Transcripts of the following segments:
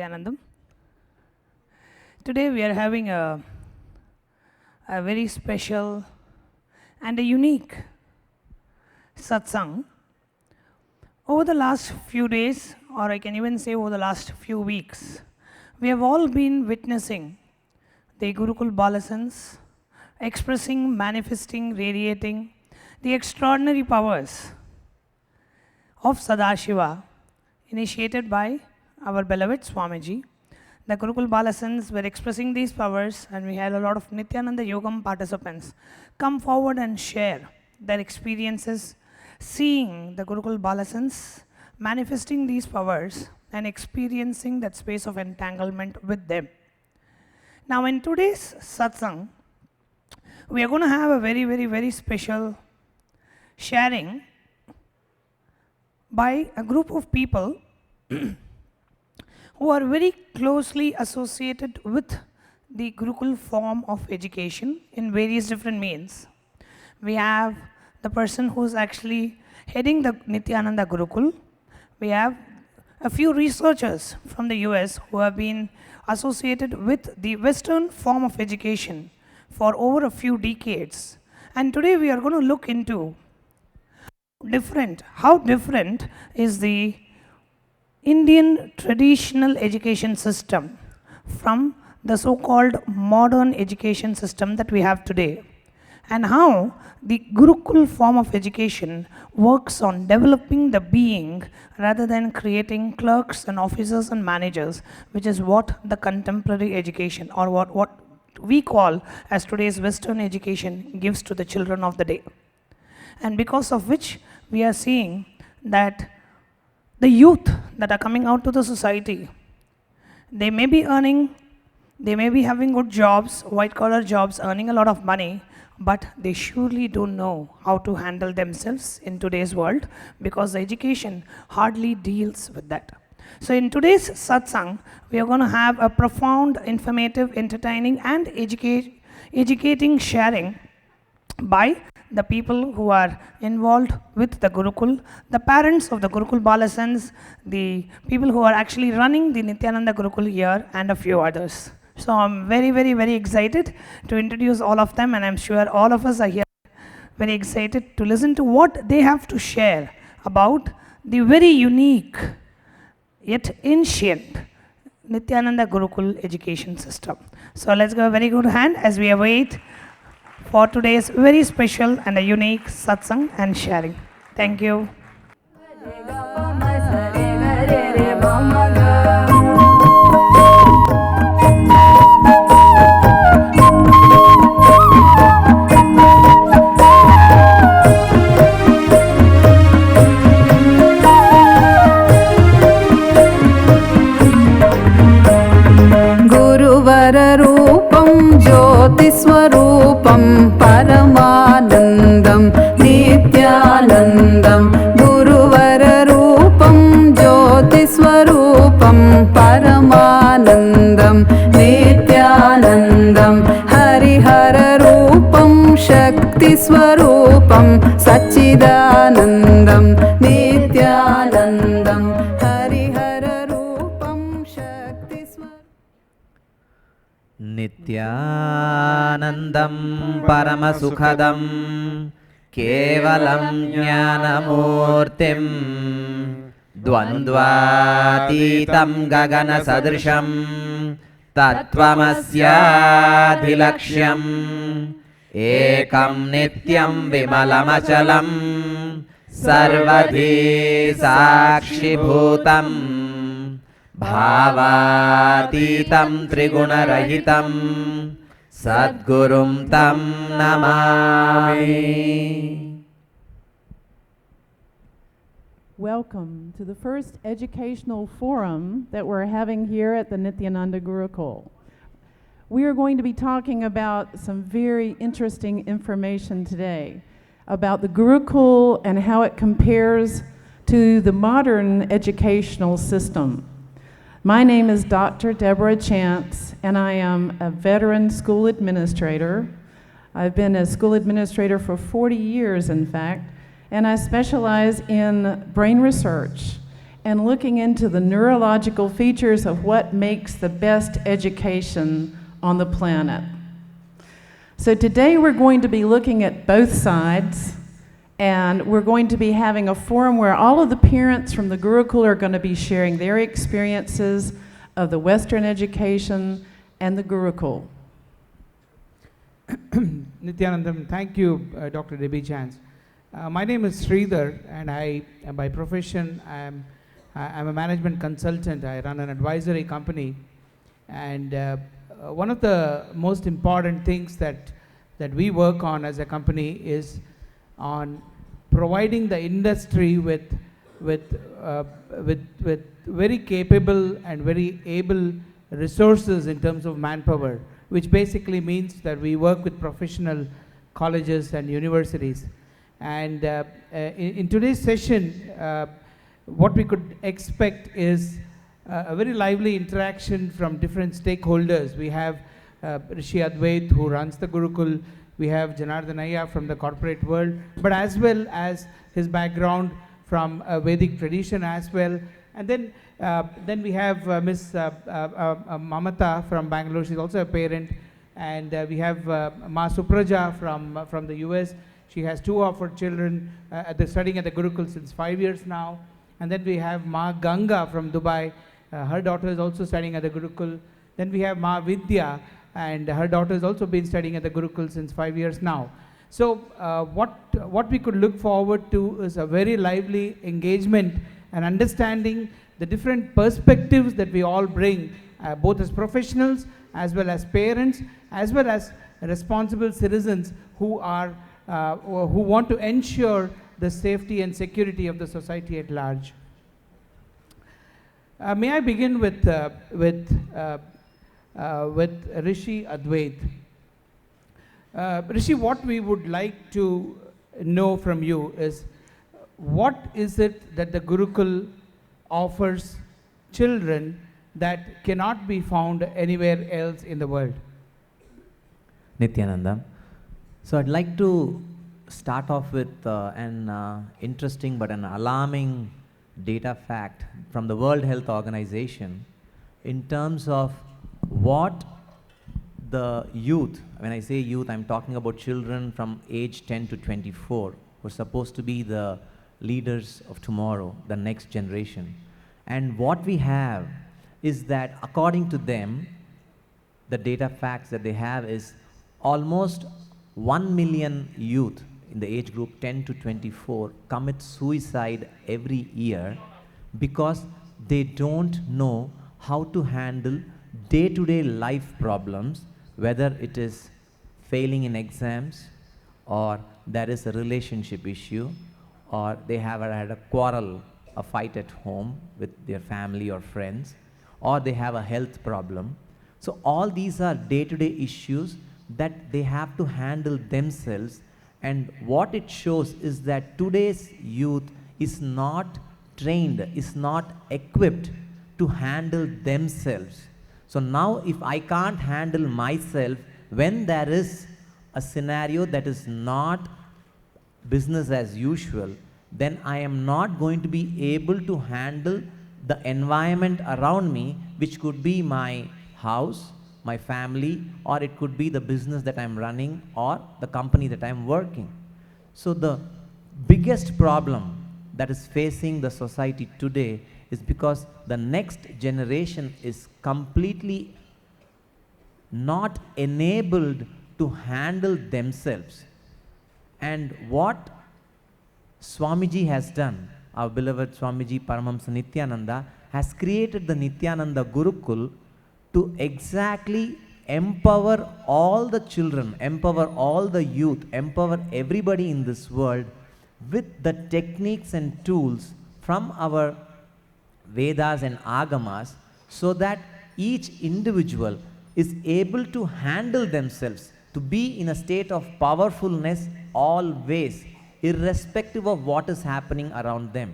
Nithyanandam. Today we are having a very special and a unique satsang. Over the last few days, or I can even say over the last few weeks, we have all been witnessing the Gurukul Balasans expressing, manifesting, radiating the extraordinary powers of Sadashiva initiated by our beloved Swamiji. The Gurukul Balasans were expressing these powers, and we had a lot of Nithyananda Yogam participants come forward and share their experiences seeing the Gurukul Balasans manifesting these powers and experiencing that space of entanglement with them. Now in today's satsang, we are going to have a very special sharing by a group of people who are very closely associated with the Gurukul form of education in various different means. We have the person who's actually heading the Nithyananda Gurukul. We have a few researchers from the US who have been associated with the Western form of education for over a few decades. And today we are going to look into how different is the Indian traditional education system from the so-called modern education system that we have today, and how the Gurukul form of education works on developing the being rather than creating clerks and officers and managers, which is what the contemporary education, or what we call as today's Western education, gives to the children of the day. And because of which we are seeing that the youth that are coming out to the society, they may be earning, they may be having good jobs, white collar jobs, earning a lot of money, but they surely don't know how to handle themselves in today's world, because the education hardly deals with that. So in today's satsang, we are going to have a profound, informative, entertaining and educating sharing by the people who are involved with the Gurukul, the parents of the Gurukul Balasans, the people who are actually running the Nithyananda Gurukul here, and a few others. So I'm very excited to introduce all of them, and I'm sure all of us are here very excited to listen to what they have to share about the very unique yet ancient Nithyananda Gurukul education system. So let's give a very good hand as we await for today's very special and a unique satsang and sharing. Thank you. ज्योतिस्वरूपं परमानन्दं नित्यानन्दं गुरुवररूपं ज्योतिस्वरूपं परमानन्दं नित्यानन्दं हरिहररूपं शक्तिस्वरूपं सच्चिदानन्दं नित्यानन्दं नित्यानन्दं परमसुखदं केवलं ज्ञानमूर्तिं द्वन्द्वातीतं गगनसदृशं तत्त्वमस्याधिलक्ष्यम् एकं नित्यं विमलमचलं सर्वधी साक्षिभूतम् भावातीतं त्रिगुणरहितं सद्गुरुं तं Namami. Welcome to the first educational forum that we're having here at the Nithyananda Gurukul. We are going to be talking about some very interesting information today about the Gurukul and how it compares to the modern educational system. My name is Dr. Deborah Chance, and I am a veteran school administrator. I've been a school administrator for 40 years, in fact, and I specialize in brain research and looking into the neurological features of what makes the best education on the planet. So today we're going to be looking at both sides, and we're going to be having a forum where all of the parents from the Gurukul are going to be sharing their experiences of the Western education and the Gurukul. Nithyanandam, thank you, Dr. Deborah Chance. My name is Shridhar, and I, by profession, I'm a management consultant. I run an advisory company, and one of the most important things that we work on as a company is on providing the industry with very capable and very able resources in terms of manpower, which basically means that we work with professional colleges and universities. And in today's session, what we could expect is a very lively interaction from different stakeholders. We have Rishi Advait, who runs the Gurukul. We have Janardhan Ayya from the corporate world, but as well as his background from Vedic tradition as well. And then we have Miss Mamtha from Bangalore. She's also a parent. And we have Ma Supraja from the US. She has 2 of her children studying at the Gurukul since 5 years now. And then we have Ma Ganga from Dubai. Her daughter is also studying at the Gurukul. Then we have Ma Vidhya, and her daughter has also been studying at the Gurukul since 5 years now. So what we could look forward to is a very lively engagement and understanding the different perspectives that we all bring, both as professionals, as well as parents, as well as responsible citizens who want to ensure the safety and security of the society at large. May I begin with Rishi Advait. Rishi, what we would like to know from you is, what is it that the Gurukul offers children that cannot be found anywhere else in the world? Nithyanandam. So I'd like to start off with an interesting but an alarming data fact from the World Health Organization in terms of what the youth, when I say youth, I'm talking about children from age 10 to 24, who are supposed to be the leaders of tomorrow, the next generation. And what we have is that, according to them, the data facts that they have is almost 1 million youth in the age group 10 to 24 commit suicide every year because they don't know how to handle day-to-day life problems, whether it is failing in exams, or there is a relationship issue, or they have had a quarrel, a fight at home with their family or friends, or they have a health problem. So all these are day-to-day issues that they have to handle themselves, and what it shows is that today's youth is not trained, is not equipped to handle themselves. So now if I can't handle myself when there is a scenario that is not business as usual, then I am not going to be able to handle the environment around me, which could be my house, my family, or it could be the business that I'm running or the company that I'm working. So the biggest problem that is facing the society today is because the next generation is completely not enabled to handle themselves. And what Swamiji has done, our beloved Swamiji Paramamsa Nithyananda, has created the Nithyananda Gurukul to exactly empower all the children, empower all the youth, empower everybody in this world with the techniques and tools from our Vedas and Agamas, so that each individual is able to handle themselves, to be in a state of powerfulness always, irrespective of what is happening around them.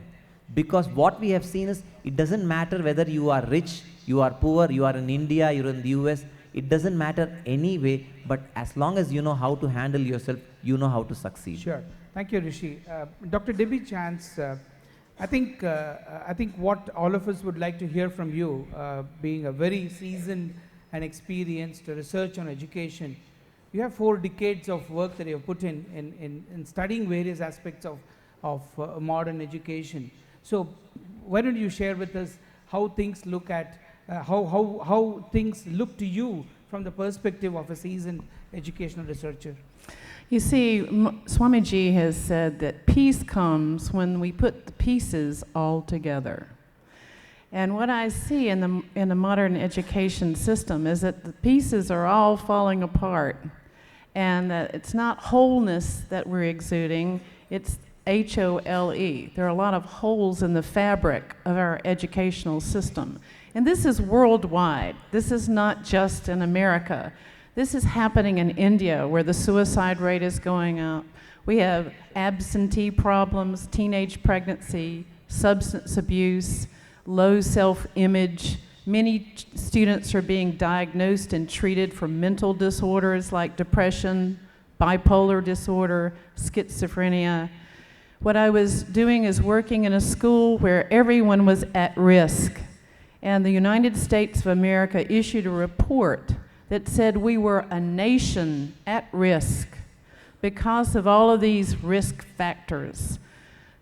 Because what we have seen is, it doesn't matter whether you are rich, you are poor, you are in India, you are in the US, it doesn't matter anyway, but as long as you know how to handle yourself, you know how to succeed. Sure. Thank you, Rishi. Dr. Deborah Chance, I think what all of us would like to hear from you, being a very seasoned and experienced research on education, you have 4 decades of work that you have put in studying various aspects of modern education. So why don't you share with us how things look at, how things look to you from the perspective of a seasoned educational researcher? You see, Swamiji has said that peace comes when we put the pieces all together. And what I see in the modern education system is that the pieces are all falling apart, and that it's not wholeness that we're exuding, it's HOLE. There are a lot of holes in the fabric of our educational system. And this is worldwide. This is not just in America. This is happening in India, where the suicide rate is going up. We have absentee problems, teenage pregnancy, substance abuse, low self-image. Many students are being diagnosed and treated for mental disorders like depression, bipolar disorder, schizophrenia. What I was doing is working in a school where everyone was at risk. And the United States of America issued a report that said we were a nation at risk because of all of these risk factors.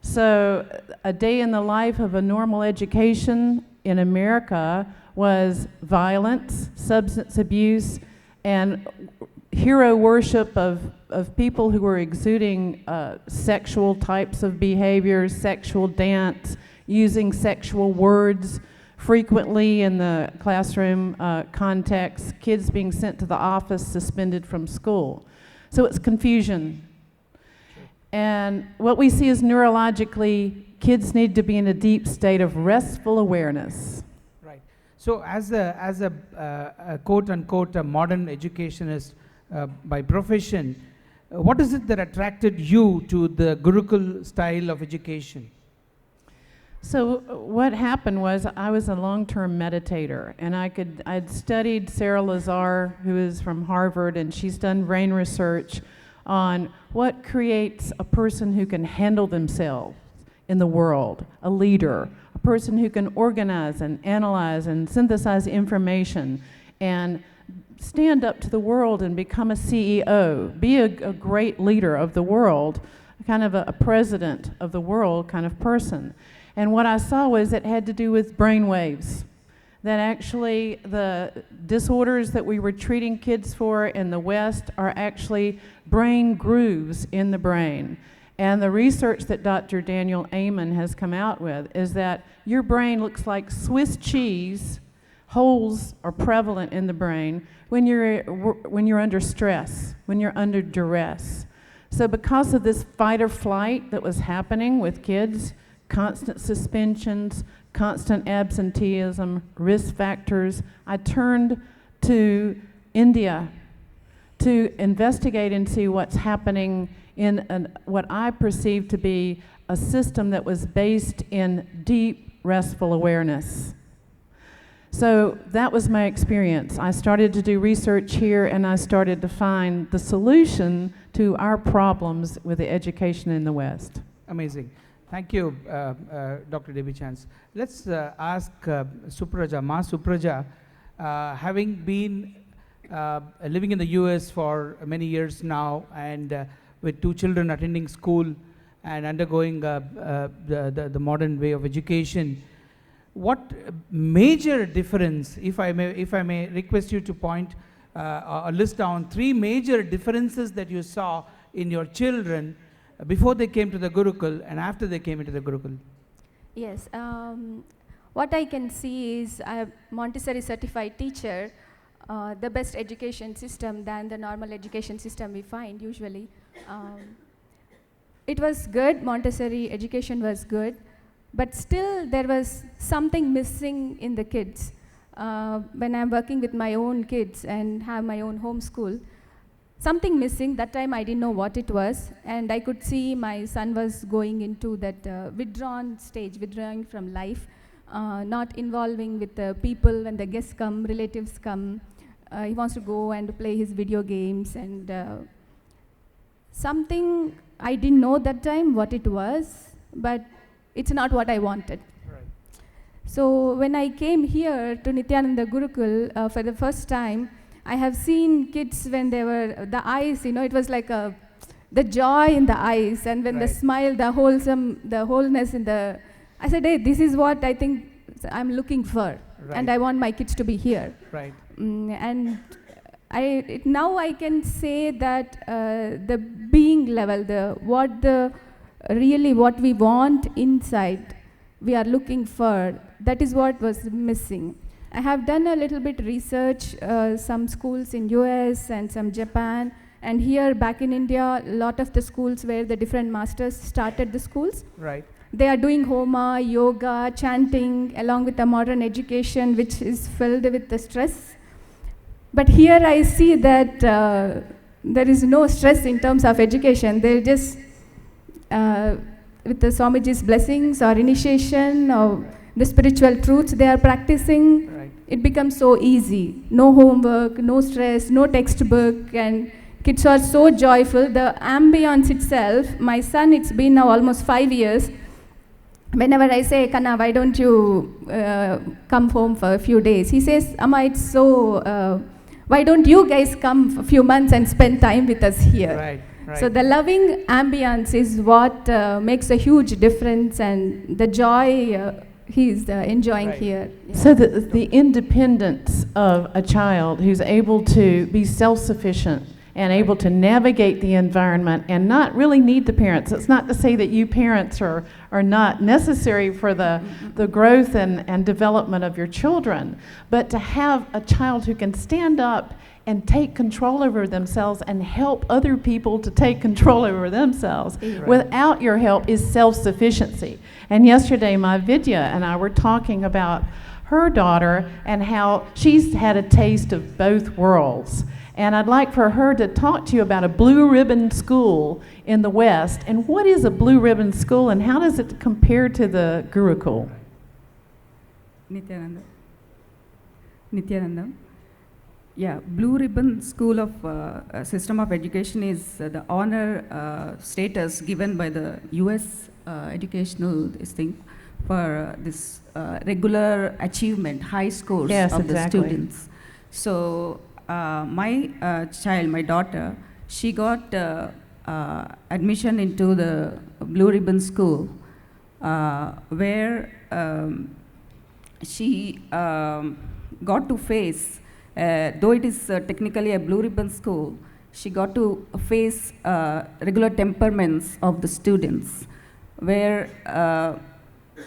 So a day in the life of a normal education in America was violence, substance abuse, and hero worship of people who were exuding sexual types of behaviors, sexual dance, using sexual words frequently in the classroom context, kids being sent to the office, suspended from school. So it's confusion. And what we see is neurologically, kids need to be in a deep state of restful awareness. Right. So as a quote-unquote a modern educationist by profession, what is it that attracted you to the Gurukul style of education? So what happened was I was a long-term meditator, and I'd studied Sarah Lazar, who is from Harvard, and she's done brain research on what creates a person who can handle themselves in the world, a leader, a person who can organize and analyze and synthesize information and stand up to the world and become a CEO, be a great leader of the world, kind of a president of the world kind of person. And what I saw was it had to do with brain waves, that actually the disorders that we were treating kids for in the West are actually brain grooves in the brain. And the research that Dr. Daniel Amen has come out with is that your brain looks like Swiss cheese. Holes are prevalent in the brain when you're under stress, when you're under duress. So because of this fight or flight that was happening with kids, constant suspensions, constant absenteeism, risk factors, I turned to India to investigate and see what's happening in what I perceived to be a system that was based in deep restful awareness. So that was my experience. I started to do research here, and I started to find the solution to our problems with the education in the West. Amazing. Thank you, Dr. Debbie Chance. Let's ask Supraja, Ma Supraja, having been living in the US for many years now, and with 2 children attending school and undergoing the modern way of education, what major difference, if I may request you to point or list down 3 major differences that you saw in your children before they came to the Gurukul and after they came into the Gurukul? Yes, what I can see is a Montessori certified teacher, the best education system than the normal education system we find usually. It was good, Montessori education was good, but still there was something missing in the kids. When I'm working with my own kids and have my own homeschool, something missing. That time I didn't know what it was, and I could see my son was going into that withdrawn stage, withdrawing from life, not involving with the people when the guests come, relatives come. He wants to go and play his video games, and something I didn't know that time what it was, but it's not what I wanted. So when I came here to Nithyananda Gurukul for the first time, I have seen kids when they were, the eyes, it was like the joy in the eyes, and when the smile, the wholesome, the wholeness in the, I said, hey, this is what I think I'm looking for, and I want my kids to be here. Right. And now I can say that the being level, what we want inside, we are looking for, that is what was missing. I have done a little bit research, some schools in US and some Japan, and here back in India, a lot of the schools where the different masters started the schools. Right. They are doing homa, yoga, chanting, along with the modern education, which is filled with the stress. But here I see that there is no stress in terms of education. They're just, with the Swamiji's blessings or initiation or the spiritual truths they are practicing, it becomes so easy. No homework, no stress, no textbook, and kids are so joyful. The ambience itself, my son, it's been now almost 5 years. Whenever I say, Kanna, why don't you come home for a few days? He says, Amma, it's so, why don't you guys come for a few months and spend time with us here? Right. So the loving ambience is what makes a huge difference, and the joy he's enjoying here. Yeah. So the independence of a child who's able to be self-sufficient and able to navigate the environment and not really need the parents. It's not to say that you parents are not necessary for the growth and development of your children, but to have a child who can stand up and take control over themselves and help other people to take control over themselves without your help is self-sufficiency. And yesterday, Ma Vidhya and I were talking about her daughter and how she's had a taste of both worlds. And I'd like for her to talk to you about a blue ribbon school in the West. And what is a blue ribbon school, and how does it compare to the Gurukul? Nithyanandam. Yeah, Blue Ribbon School of System of Education is the honor status given by the US educational thing for this regular achievement, high scores of the students. So my child, my daughter, she got admission into the Blue Ribbon School where she got to face, though it is technically a Blue Ribbon School, she got to face regular temperaments of the students, where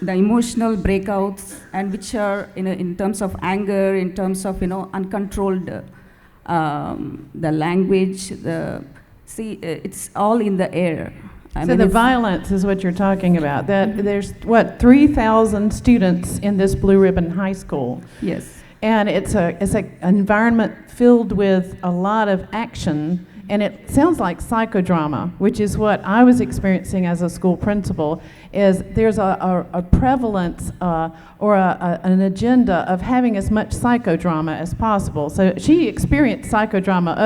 the emotional breakouts, and which are in terms of anger, in terms of uncontrolled the language, it's all in the air. I So mean, the violence is what you're talking about. That there's 3,000 students in this Blue Ribbon High School. Yes. And it's an environment filled with a lot of action, and it sounds like psychodrama, which is what I was experiencing as a school principal. Is there's a prevalence or an agenda of having as much psychodrama as possible. So she experienced psychodrama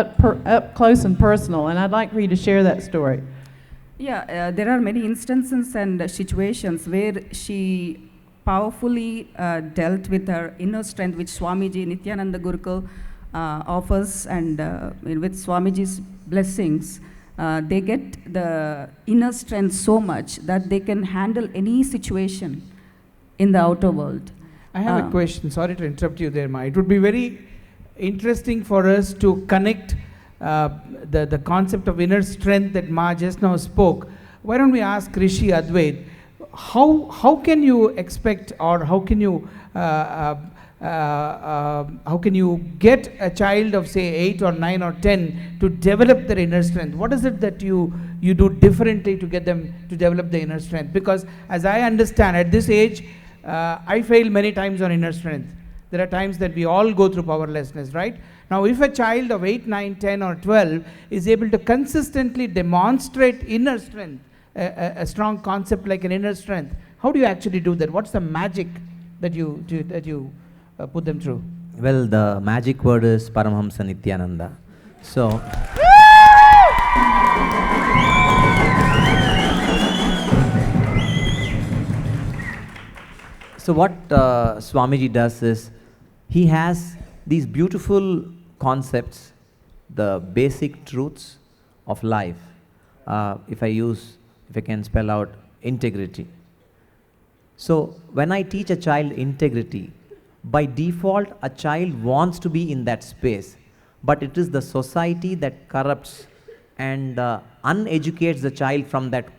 up close and personal, and I'd like for you to share that story. Yeah, there are many instances and situations where she powerfully dealt with her inner strength, which Swamiji, Nithyananda Gurukul offers, and with Swamiji's blessings, they get the inner strength so much that they can handle any situation in the outer world. I have a question. Sorry to interrupt you there, Ma. It would be very interesting for us to connect the concept of inner strength that Ma just now spoke. Why don't we ask Rishi Advait, how can you expect, or how can you get a child of say 8 or 9 or 10 to develop their inner strength? What is it that you do differently to get them to develop the inner strength? Because as I understand, at this age, I fail many times on inner strength. There are times that we all go through powerlessness, right? Now, if a child of 8, 9, 10 or 12 is able to consistently demonstrate inner strength, a strong concept like an inner strength, how do you actually do that? What's the magic that you put them through? Well, the magic word is Paramhamsa Nithyananda. So, So what Swamiji does is, he has these beautiful concepts, the basic truths of life. If I can spell out integrity. So when I teach a child integrity, by default a child wants to be in that space, but it is the society that corrupts and uneducates the child from that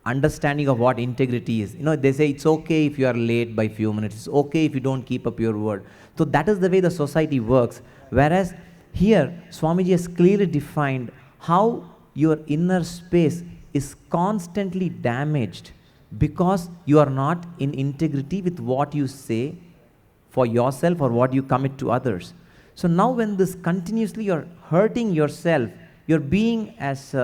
understanding of what integrity is. You know, they say it's okay if you are late by few minutes, it's okay if you don't keep up your word. So that is the way the society works. Whereas here, Swamiji has clearly defined how your inner space is constantly damaged because you are not in integrity with what you say for yourself or what you commit to others. So now when this continuously you're hurting yourself, you're being, as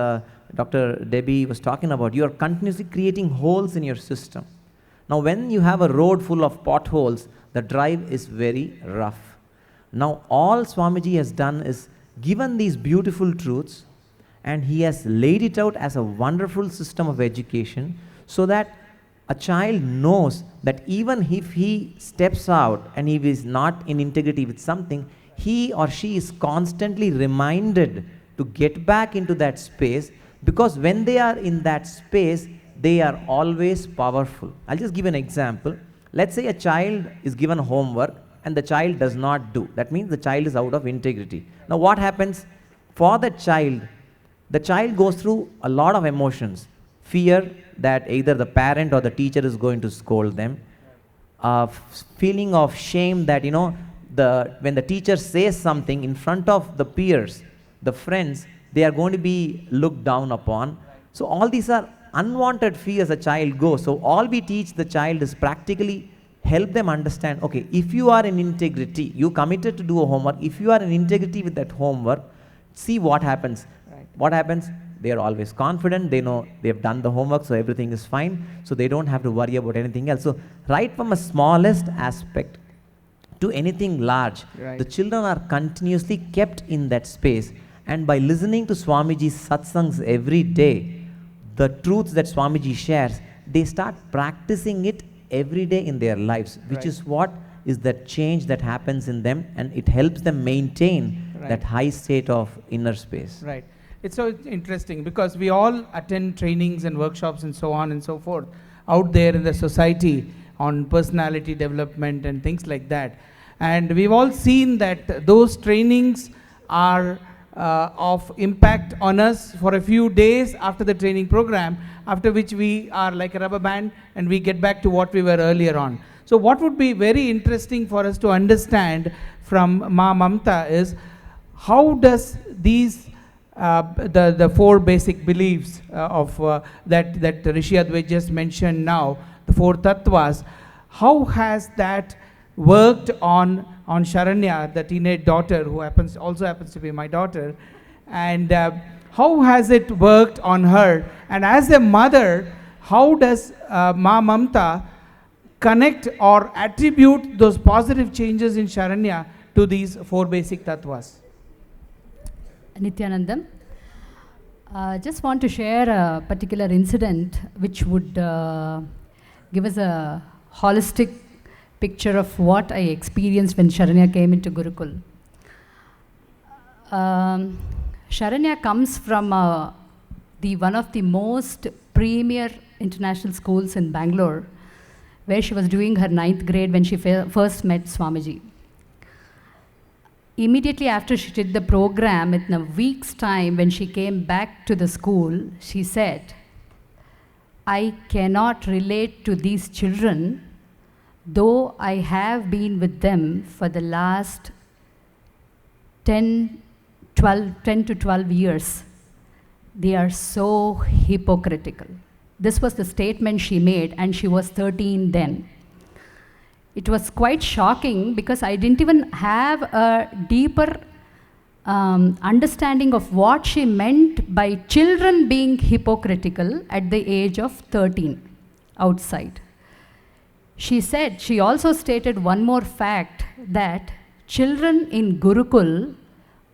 Dr. Debbie was talking about, you're continuously creating holes in your system. Now when you have a road full of potholes, the drive is very rough. Now all Swamiji has done is given these beautiful truths, and he has laid it out as a wonderful system of education, so that a child knows that even if he steps out and he is not in integrity with something, he or she is constantly reminded to get back into that space, because when they are in that space, they are always powerful. I'll just give an example. Let's say a child is given homework and the child does not do. That means the child is out of integrity. Now what happens? For the child goes through a lot of emotions. Fear that either the parent or the teacher is going to scold them. Feeling of shame that, you know, when the teacher says something in front of the peers, the friends, they are going to be looked down upon. So all these are unwanted fears a child goes. So all we teach the child is practically help them understand, okay, if you are in integrity, you committed to do a homework, if you are in integrity with that homework, see what happens. Right. What happens? They are always confident, they know they have done the homework, so everything is fine, so they don't have to worry about anything else. So right from a smallest aspect to anything large, the children are continuously kept in that space. And by listening to Swamiji's satsangs every day, the truths that Swamiji shares, they start practicing it every day in their lives, which is what is that change that happens in them, and it helps them maintain that high state of inner space. Right. It's so interesting because we all attend trainings and workshops and so on and so forth out there in the society on personality development and things like that. And we've all seen that those trainings are of impact on us for a few days after the training program, after which we are like a rubber band and we get back to what we were earlier on. So what would be very interesting for us to understand from Ma Mamtha is, how does these the four basic beliefs that Rishi Advait just mentioned now, the four tattvas, how has that worked on Sharanya, the teenage daughter who also happens to be my daughter, and how has it worked on her? And as a mother, how does Ma Mamtha connect or attribute those positive changes in Sharanya to these four basic tattvas? Nithyanandam, just want to share a particular incident which would give us a holistic picture of what I experienced when Sharanya came into Gurukul. Sharanya comes from one of the most premier international schools in Bangalore, where she was doing her 9th grade when she first met Swamiji. Immediately after she did the program, in a week's time, when she came back to the school, she said, I cannot relate to these children, though I have been with them for the last 10 to 12 years. They are so hypocritical. This was the statement she made, and she was 13 then. It was quite shocking because I didn't even have a deeper understanding of what she meant by children being hypocritical at the age of 13 outside. She also stated one more fact, that children in Gurukul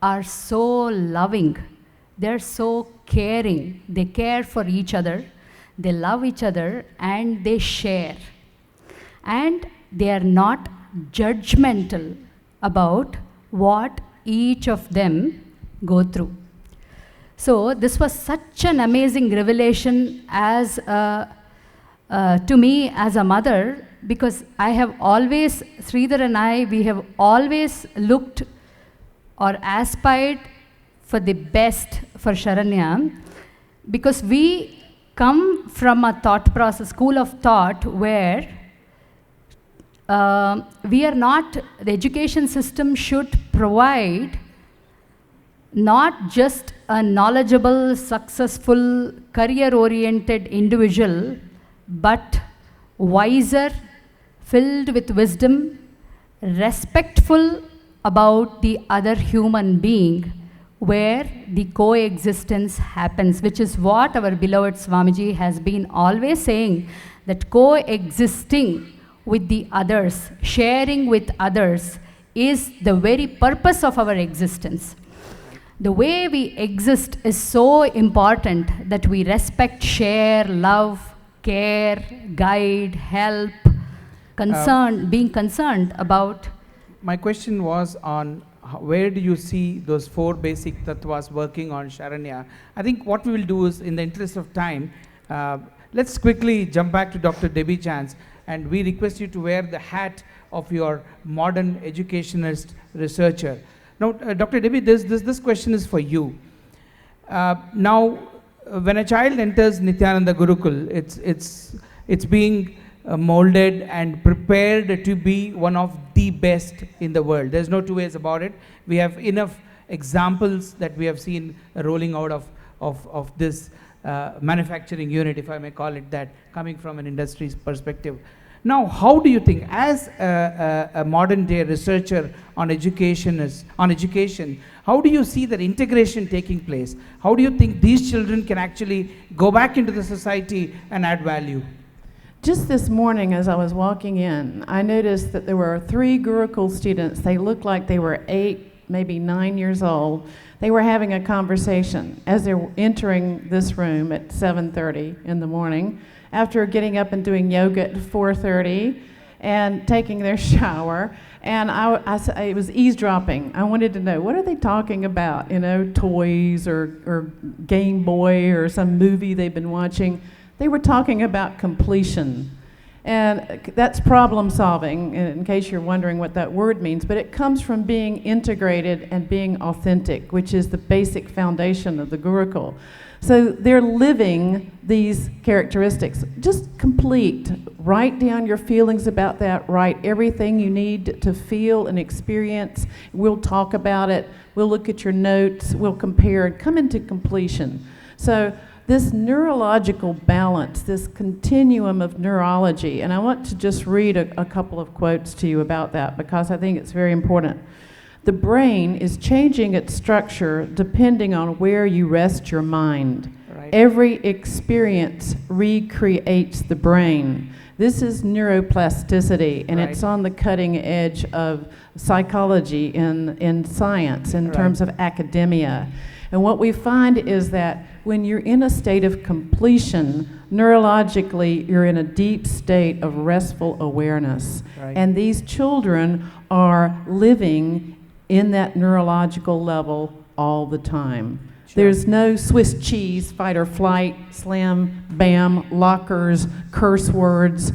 are so loving, they're so caring, they care for each other, they love each other, and they share. and they are not judgmental about what each of them go through. So this was such an amazing revelation as to me as a mother, because I have always, Shridhar and I, we have always looked or aspired for the best for Sharanya, because we come from a thought process, school of thought, where we are not, the education system should provide not just a knowledgeable, successful, career-oriented individual, but wiser, filled with wisdom, respectful about the other human being, where the coexistence happens, which is what our beloved Swamiji has been always saying, that coexisting with the others, sharing with others, is the very purpose of our existence. The way we exist is so important, that we respect, share, love, care, guide, help, being concerned about. My question was on where do you see those 4 basic tattvas working on Sharanya? I think what we will do is, in the interest of time, let's quickly jump back to Dr. Debbie Chance, and we request you to wear the hat of your modern educationist researcher. Now, Dr. Debbie, this question is for you. Now, when a child enters Nithyananda Gurukul, it's being molded and prepared to be one of the best in the world. There's no two ways about it. We have enough examples that we have seen rolling out of this manufacturing unit, if I may call it that, coming from an industry's perspective. Now, how do you think, as a modern day researcher on education, how do you see that integration taking place? How do you think these children can actually go back into the society and add value? Just this morning, as I was walking in, I noticed that there were 3 Gurukul students. They looked like they were 8, maybe 9 years old. They were having a conversation as they were entering this room at 7:30 in the morning, after getting up and doing yoga at 4:30 and taking their shower. And it was eavesdropping. I wanted to know, what are they talking about? You know, toys or Game Boy or some movie they've been watching. They were talking about completion. And that's problem solving, in case you're wondering what that word means. But it comes from being integrated and being authentic, which is the basic foundation of the Gurukul. So they're living these characteristics. Just complete. Write down your feelings about that. Write everything you need to feel and experience. We'll talk about it. We'll look at your notes. We'll compare and come into completion. So this neurological balance, this continuum of neurology, and I want to just read a couple of quotes to you about that, because I think it's very important. The brain is changing its structure depending on where you rest your mind. Right. Every experience recreates the brain. This is neuroplasticity, and it's on the cutting edge of psychology in science, in terms of academia. And what we find is that when you're in a state of completion, neurologically, you're in a deep state of restful awareness. Right. And these children are living in that neurological level all the time. Sure. There's no Swiss cheese, fight or flight, slam, bam, lockers, curse words,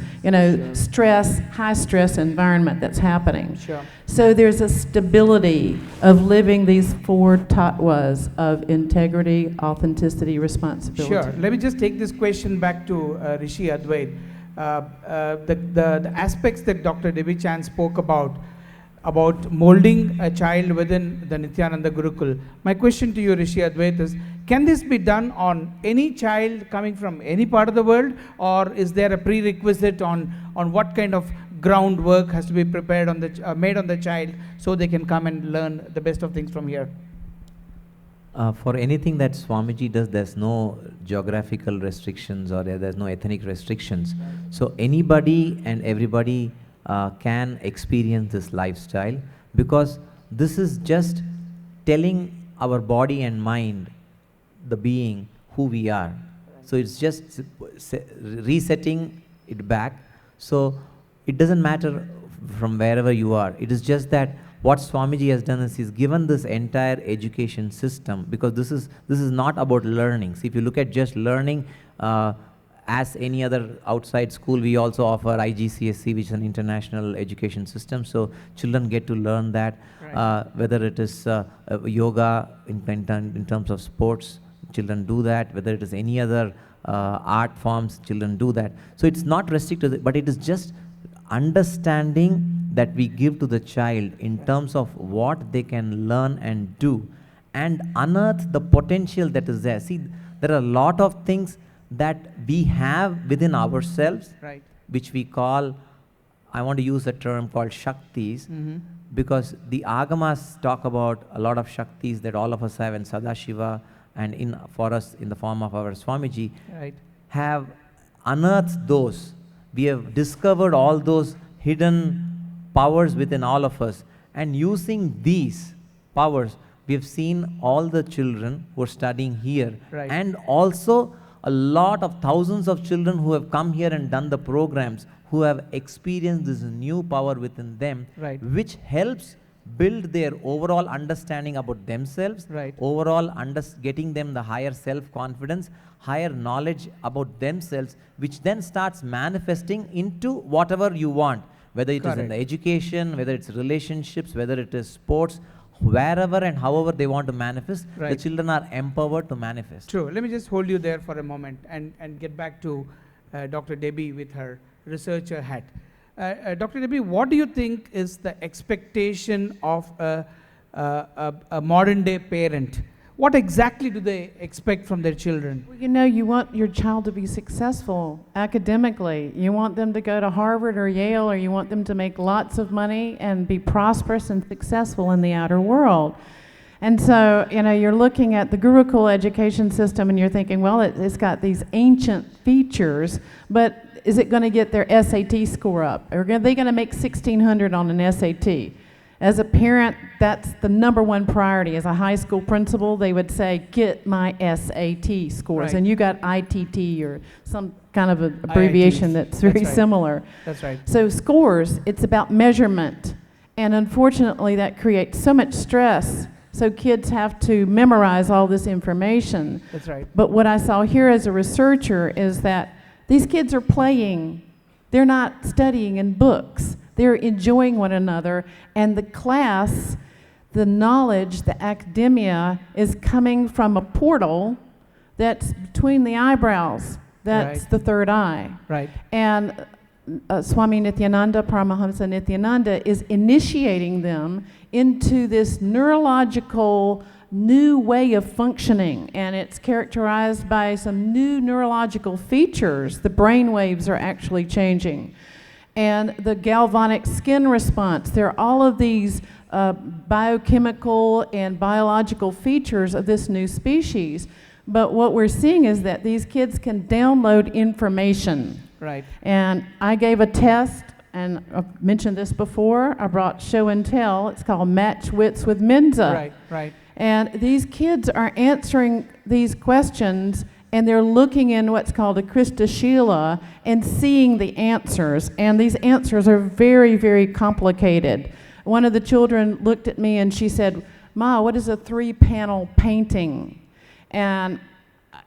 stress, high stress environment that's happening. Sure. So there's a stability of living these 4 tattvas of integrity, authenticity, responsibility. Sure. Let me just take this question back to Rishi Advait. The aspects that Dr. Debbie Chance spoke about molding a child within the Nithyananda Gurukul. My question to you, Rishi Advait, is, can this be done on any child coming from any part of the world, or is there a prerequisite on what kind of groundwork has to be prepared on the made on the child so they can come and learn the best of things from here? For anything that Swamiji does, there's no geographical restrictions or there's no ethnic restrictions. So anybody and everybody can experience this lifestyle, because this is just telling our body and mind, the being, who we are. So it's just resetting it back. So it doesn't matter from wherever you are. It is just that what Swamiji has done is he's given this entire education system, because this is not about learning. See, if you look at just learning, as any other outside school, we also offer IGCSE, which is an international education system. So children get to learn that, whether it is yoga in terms of sports, children do that. Whether it is any other art forms, children do that. So it's not restricted, but it is just understanding that we give to the child in terms of what they can learn and do, and unearth the potential that is there. See, there are a lot of things that we have within ourselves, which we call, I want to use a term called Shaktis, because the Agamas talk about a lot of Shaktis that all of us have, and Sadashiva, and for us in the form of our Swamiji, have unearthed those. We have discovered all those hidden powers within all of us, and using these powers, we have seen all the children who are studying here, and also a lot of thousands of children who have come here and done the programs, who have experienced this new power within them, which helps build their overall understanding about themselves, overall getting them the higher self-confidence, higher knowledge about themselves, which then starts manifesting into whatever you want, whether it is in the education, whether it's relationships, whether it is sports, wherever and however they want to manifest, the children are empowered to manifest. True. Let me just hold you there for a moment and get back to Dr. Debbie with her researcher hat. Dr. Debbie, what do you think is the expectation of a modern day parent? What exactly do they expect from their children? Well, you know, you want your child to be successful academically. You want them to go to Harvard or Yale, or you want them to make lots of money and be prosperous and successful in the outer world. And so, you know, you're looking at the Gurukul education system and you're thinking, well, it's got these ancient features, but is it going to get their SAT score up? Are they going to make 1,600 on an SAT? As a parent, that's the number one priority. As a high school principal, they would say, get my SAT scores. And you got ITT or some kind of an abbreviation that's very similar. That's right. So scores, it's about measurement. And unfortunately, that creates so much stress. So kids have to memorize all this information. That's right. But what I saw here as a researcher is that these kids are playing. They're not studying in books. They're enjoying one another, and the class, the knowledge, the academia is coming from a portal that's between the eyebrows. That's the third eye. And Swami Nithyananda, Paramahamsa Nithyananda, is initiating them into this neurological new way of functioning, and it's characterized by some new neurological features. The brain waves are actually changing. And the galvanic skin response, there are all of these biochemical and biological features of this new species. But what we're seeing is that these kids can download information. And I gave a test, and I've mentioned this before. I brought show and tell. It's called Match Wits with Mensa. And these kids are answering these questions, and they're looking in what's called a Kristashila and seeing the answers. And these answers are very, very complicated. One of the children looked at me and she said, "Ma, what is a 3-panel painting?" And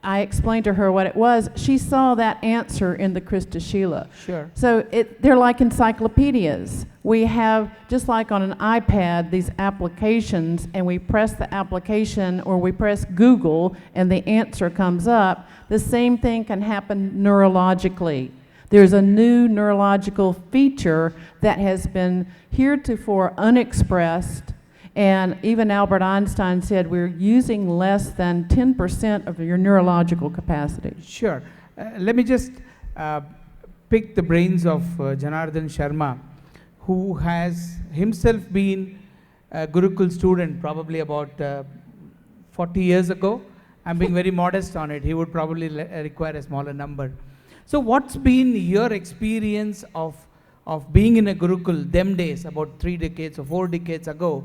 I explained to her what it was. She saw that answer in the Kristashila. So they're like encyclopedias. We have, just like on an iPad, these applications, and we press the application or we press Google and the answer comes up. The same thing can happen neurologically. There's a new neurological feature that has been heretofore unexpressed. And even Albert Einstein said we're using less than 10% of your neurological capacity. Sure. Let me just pick the brains of Janardhan Sharma, who has himself been a Gurukul student probably about 40 years ago. I'm being very modest on it. He would probably require a smaller number. So what's been your experience of being in a Gurukul them days, about 3 decades or 4 decades ago?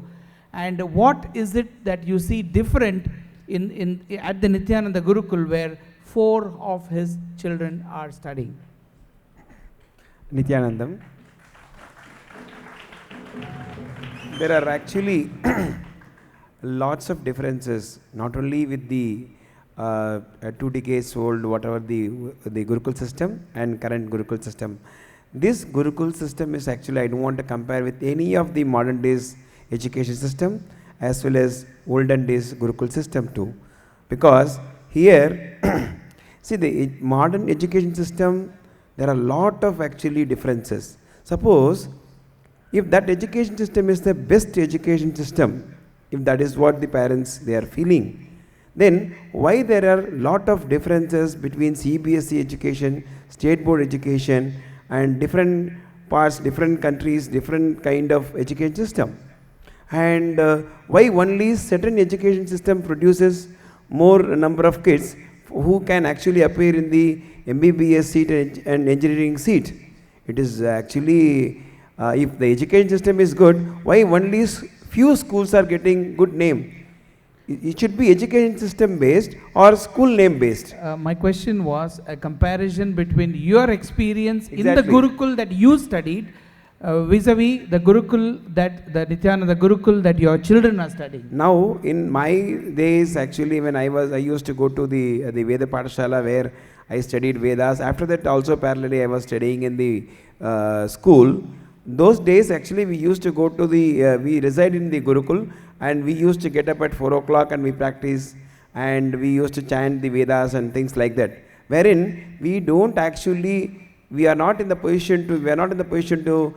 And what is it that you see different at the Nithyananda Gurukul, where 4 of his children are studying? Nithyanandam, there are actually lots of differences, not only with the 2 decades old, whatever the Gurukul system and current Gurukul system. This Gurukul system is actually, I don't want to compare with any of the modern days education system as well as olden days Gurukul system too. Because here, see the modern education system, there are a lot of actually differences. Suppose if that education system is the best education system, if that is what the parents they are feeling, then why there are lot of differences between CBSE education, state board education and different parts, different countries, different kind of education system? And why only certain education system produces more number of kids who can actually appear in the MBBS seat and engineering seat? It is actually, if the education system is good, why only few schools are getting good name? It should be education system based or school name based. My question was a comparison between your experience in the Exactly. Gurukul that you studied vis-a-vis the Gurukul that the Nithyananda Gurukul that your children are studying. Now, in my days, actually, when I used to go to the Veda Pathashala where I studied Vedas. After that, also parallelly, I was studying in the school. Those days, actually, we used to go to the, we reside in the Gurukul, and we used to get up at 4 o'clock and we practice, and we used to chant the Vedas and things like that. Wherein we don't actually, we are not in the position to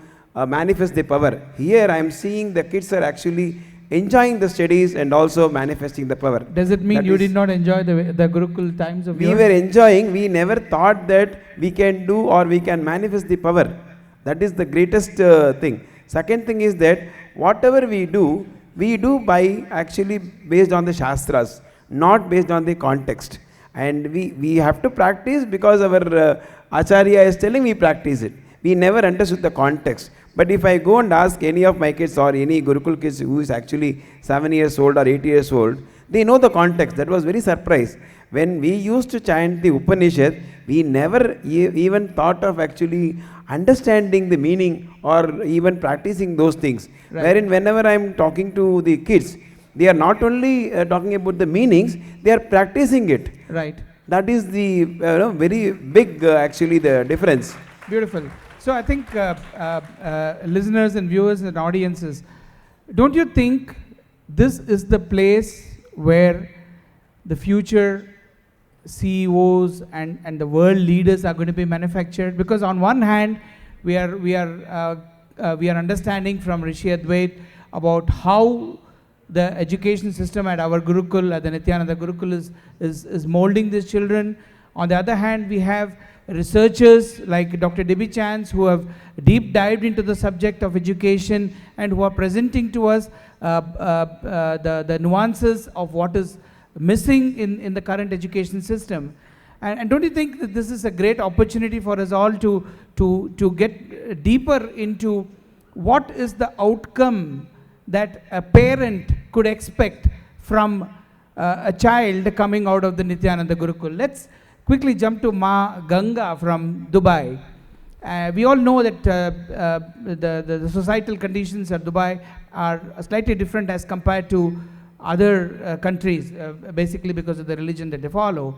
manifest the power. Here, I am seeing the kids are actually enjoying the studies and also manifesting the power. Does it mean That you is- did not enjoy the Gurukul times of We yours? were enjoying, we never thought that we can do or we can manifest the power. That is the greatest thing. Second thing is that whatever we do by actually based on the Shastras, not based on the context. And we have to practice because our Acharya is telling we practice it. We never understood the context. But if I go and ask any of my kids or any Gurukul kids who is actually 7 years old or 8 years old, they know the context. That was very surprised. When we used to chant the Upanishad, we never even thought of actually understanding the meaning or even practicing those things. Right. Wherein whenever I am talking to the kids, they are not only talking about the meanings, they are practicing it. Right. That is the very big actually the difference. Beautiful. So I think listeners and viewers and audiences, don't you think this is the place where the future CEOs and the world leaders are going to be manufactured? Because on one hand, we are understanding from Rishi Advait about how the education system at our Gurukul, at the Nithyananda Gurukul is molding these children. On the other hand, we have researchers like Dr. Deborah Chance who have deep dived into the subject of education and who are presenting to us the nuances of what is missing in the current education system. And don't you think that this is a great opportunity for us all to get deeper into what is the outcome that a parent could expect from a child coming out of the Nithyananda Gurukul? Let's quickly jump to Ma Ganga from Dubai. We all know that the societal conditions at Dubai are slightly different as compared to other countries, basically because of the religion that they follow.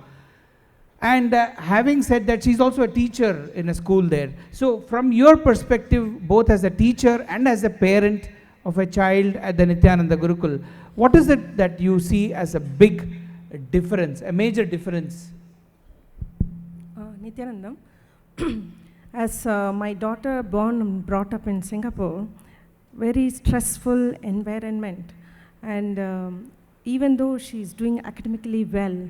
And having said that, she's also a teacher in a school there. So from your perspective, both as a teacher and as a parent of a child at the Nithyananda Gurukul, what is it that you see as a big difference, a major difference? Nithyanandam, as my daughter born and brought up in Singapore, very stressful environment, and even though she's doing academically well,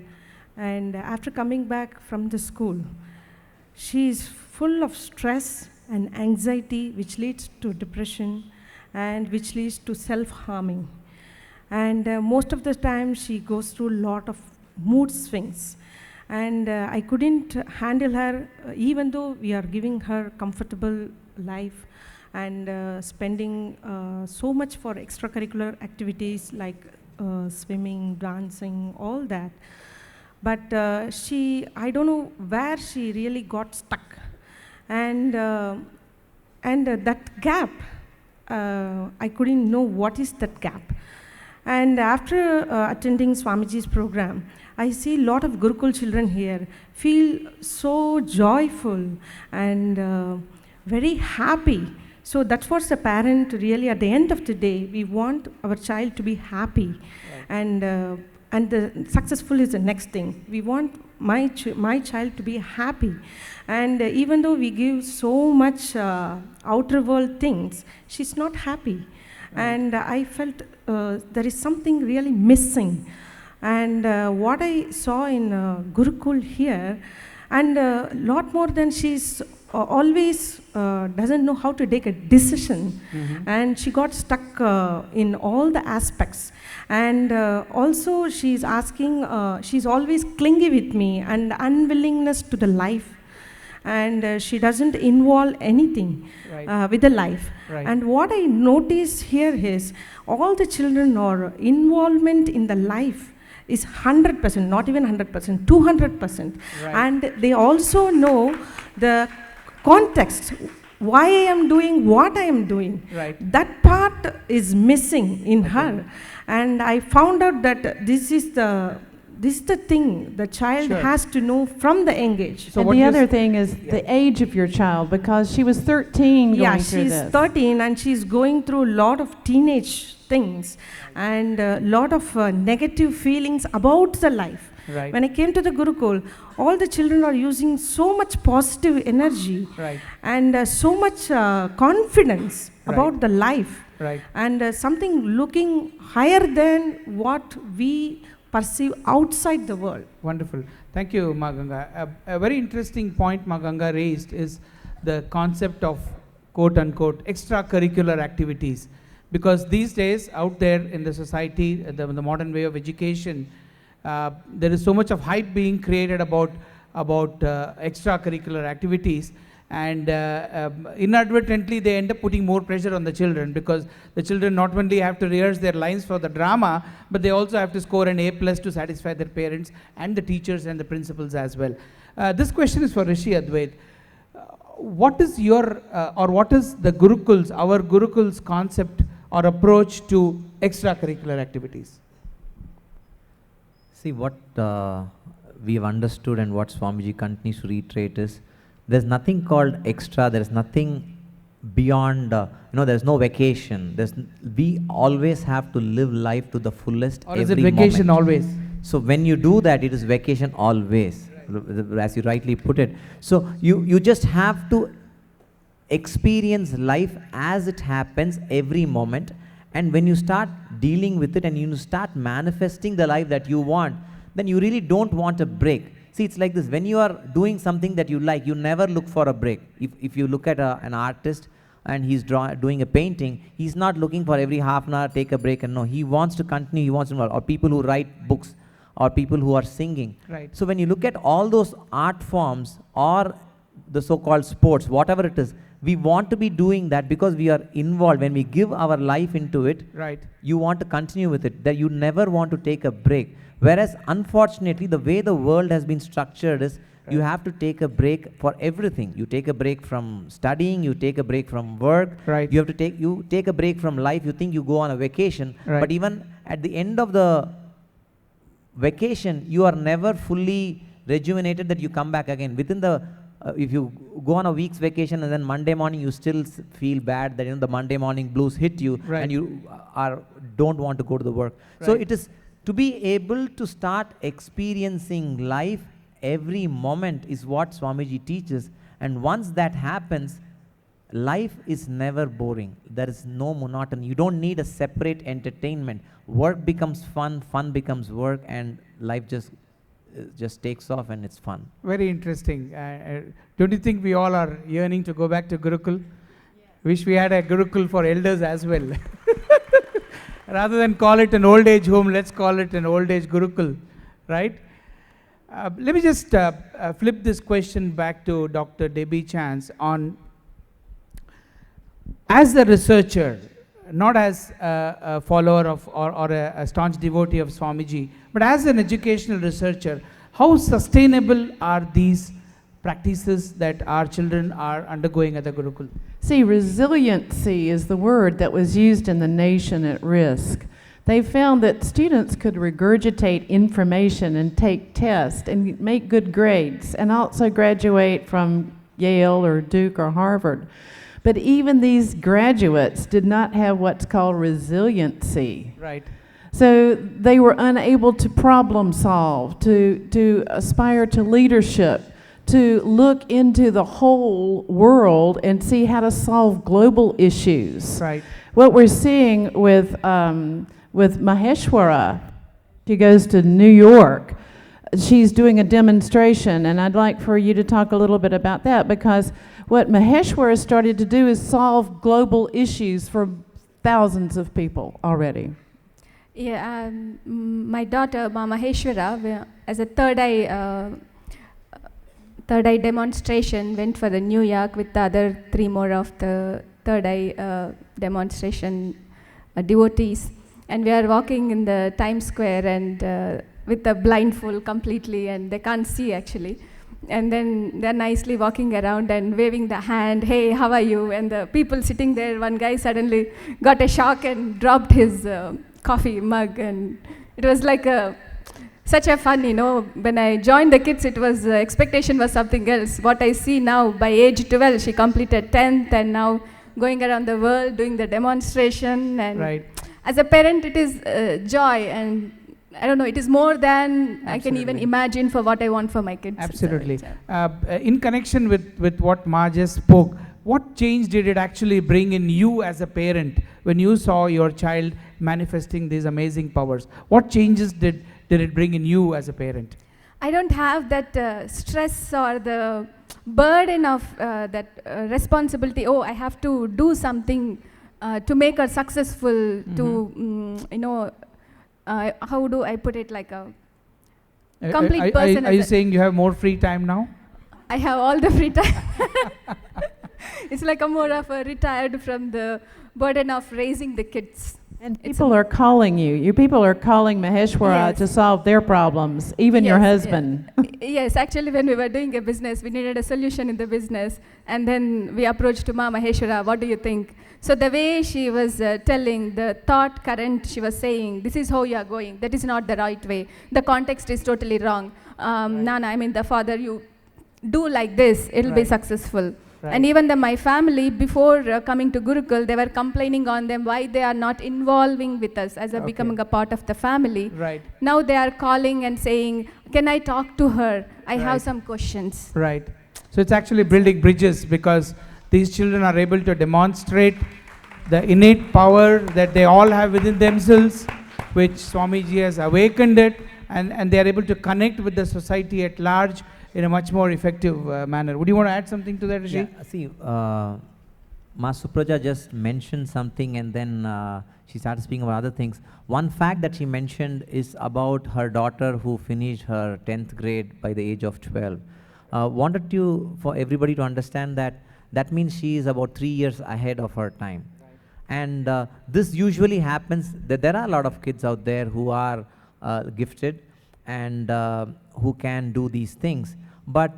and after coming back from the school, she's full of stress and anxiety, which leads to depression and which leads to self-harming. And most of the time she goes through a lot of mood swings. And I couldn't handle her, even though we are giving her comfortable life and spending so much for extracurricular activities like swimming, dancing, all that. But I don't know where she really got stuck. And that gap I couldn't know what is that gap. And after attending Swamiji's program, I see a lot of Gurukul children here feel so joyful and very happy. So that's what the parent really, at the end of the day, we want our child to be happy. Right. And the successful is the next thing. We want my child to be happy. And even though we give so much outer world things, she's not happy. Right. And I felt there is something really missing. And what I saw in Gurukul here, and a lot more than she's always doesn't know how to take a decision, and she got stuck in all the aspects. And also she's asking, she's always clingy with me and unwillingness to the life, and she doesn't involve anything with the life. Right. And what I notice here is all the children are involvement in the life is 100%, not even 100%, 200%. Right. And they also know the context, why I am doing what I am doing. Right. That part is missing in her. And I found out that this is the thing the child has to know from the young age. So and the other thing is the age of your child, because she was 13 going through this. Yeah, she's 13 and she's going through a lot of teenage things and a lot of negative feelings about the life. Right. When I came to the Gurukul, all the children are using so much positive energy. Right. And so much confidence about the life. Right. And something looking higher than what we perceive outside the world. Wonderful. Thank you, Ma Ganga. A very interesting point Ma Ganga raised is the concept of quote unquote extracurricular activities. Because these days out there in the society, the modern way of education, there is so much of hype being created about extracurricular activities, and inadvertently they end up putting more pressure on the children, because the children not only have to rehearse their lines for the drama, but they also have to score an A+ to satisfy their parents and the teachers and the principals as well. This question is for Rishi Advait. What is your what is the Gurukul's, our Gurukul's concept or approach to extracurricular activities? See, what we have understood and what Swamiji continues to reiterate is, there's nothing called extra, there's nothing beyond, there's no vacation. We always have to live life to the fullest. Or is it vacation always? So when you do that, it is vacation always, as you rightly put it. So you just have to experience life as it happens every moment, and when you start dealing with it and you start manifesting the life that you want, then you really don't want a break. See, it's like this, when you are doing something that you like, you never look for a break. If you look at an artist and he's doing a painting, he's not looking for every half an hour take a break, and no, he wants to continue, he wants to, or people who write books, or people who are singing. Right. So when you look at all those art forms or the so-called sports, whatever it is, we want to be doing that because we are involved. When we give our life into it, right, you want to continue with it, that you never want to take a break. Whereas unfortunately, the way the world has been structured is, you have to take a break for everything. You take a break from studying, you take a break from work, right. You take a break from life, you think you go on a vacation, right. But even at the end of the vacation, you are never fully rejuvenated that you come back again. Within the, if you go on a week's vacation and then Monday morning you still feel bad that the Monday morning blues hit you, right. And you don't want to go to the work. Right. So it is to be able to start experiencing life every moment is what Swamiji teaches, and once that happens, life is never boring. There is no monotony. You don't need a separate entertainment. Work becomes fun, fun becomes work, and life just takes off and it's fun. Very interesting. Don't you think we all are yearning to go back to Gurukul? Yeah. Wish we had a Gurukul for elders as well. Rather than call it an old age home, let's call it an old age Gurukul, right? Let me just flip this question back to Dr. Debbie Chance on, as a researcher, not as a follower of or a staunch devotee of Swamiji, but as an educational researcher, how sustainable are these practices that our children are undergoing at the Gurukul? See, resiliency is the word that was used in the nation at risk. They found that students could regurgitate information and take tests and make good grades and also graduate from Yale or Duke or Harvard. But even these graduates did not have what's called resiliency. Right. So they were unable to problem solve, to aspire to leadership, to look into the whole world and see how to solve global issues. Right. What we're seeing with Maheshwara, she goes to New York. She's doing a demonstration, and I'd like for you to talk a little bit about that, because what Maheshwara started to do is solve global issues for thousands of people already. Yeah, my daughter, Maheshwara, as a third eye demonstration, went for the New York with the other 3 more of the third eye demonstration devotees. And we are walking in the Times Square and with the blindfold completely, and they can't see actually. And then they're nicely walking around and waving the hand, hey, how are you? And the people sitting there, one guy suddenly got a shock and dropped his coffee mug, and it was like such a fun, when I joined the kids, it was, expectation was something else. What I see now, by age 12, she completed 10th and now going around the world doing the demonstration. And right. As a parent, it is joy, and I don't know, it is more than I can even imagine for what I want for my kids. Absolutely. In connection with what Ma just spoke, what change did it actually bring in you as a parent when you saw your child manifesting these amazing powers? What changes did it bring in you as a parent? I don't have that stress or the burden of that responsibility. Oh, I have to do something to make her successful, to, how do I put it, like a complete person. Are you saying you have more free time now? I have all the free time. It's like a more of a retired from the burden of raising the kids. And people are calling you. You people are calling Maheshwara to solve their problems, even your husband. Yes, actually when we were doing a business, we needed a solution in the business, and then we approached to Ma Maheshwara, what do you think? So the way she was telling, the thought current she was saying, this is how you are going, that is not the right way. The context is totally wrong. Nana, I mean the father, you do like this, it'll be successful. Right. And even my family, before coming to Gurukul, they were complaining on them why they are not involving with us as becoming a part of the family. Right. Now they are calling and saying, can I talk to her? I have some questions. Right. So it's actually building bridges, because these children are able to demonstrate the innate power that they all have within themselves, which Swamiji has awakened it, and they are able to connect with the society at large in a much more effective manner. Would you want to add something to that, Rishi? Yeah, see, Ma Supraja just mentioned something, and then she started speaking about other things. One fact that she mentioned is about her daughter who finished her 10th grade by the age of 12. Wanted for everybody to understand that means she is about 3 years ahead of her time. And this usually happens, that there are a lot of kids out there who are gifted and who can do these things. But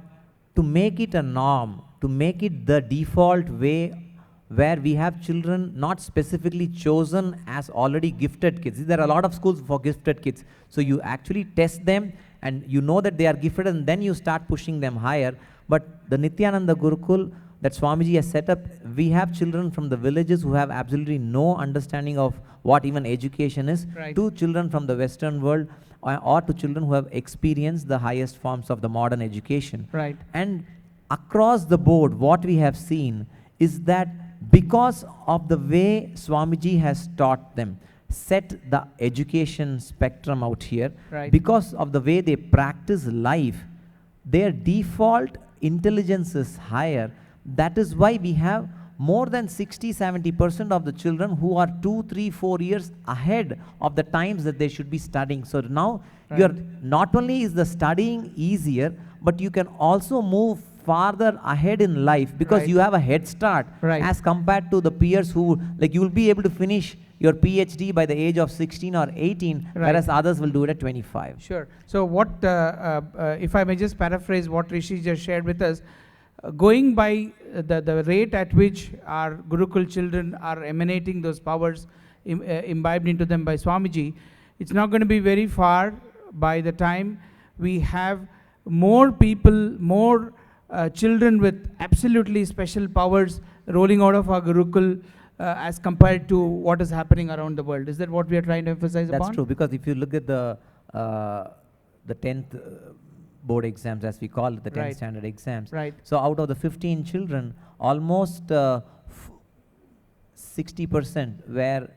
to make it a norm, to make it the default way where we have children not specifically chosen as already gifted kids. There are a lot of schools for gifted kids. So you actually test them and you know that they are gifted, and then you start pushing them higher. But the Nithyananda Gurukul that Swamiji has set up, we have children from the villages who have absolutely no understanding of what even education is, to children from the Western world, or to children who have experienced the highest forms of the modern education. Right. And across the board, what we have seen is that because of the way Swamiji has taught them, set the education spectrum out here, because of the way they practice life, their default intelligence is higher. That is why we have more than 60-70% of the children who are 2, 3, 4 years ahead of the times that they should be studying. So now you're not only is the studying easier, but you can also move farther ahead in life, because you have a head start as compared to the peers who, like, you will be able to finish your PhD by the age of 16 or 18, whereas others will do it at 25. Sure. So what, if I may just paraphrase what Rishi just shared with us, going by the rate at which our Gurukul children are emanating those powers imbibed into them by Swamiji, it's not going to be very far by the time we have more people, more children with absolutely special powers rolling out of our Gurukul as compared to what is happening around the world. Is that what we are trying to emphasize upon? That's true, because if you look at the 10th board exams, as we call it, the 10th standard exams. Right. So out of the 15 children, almost 60% were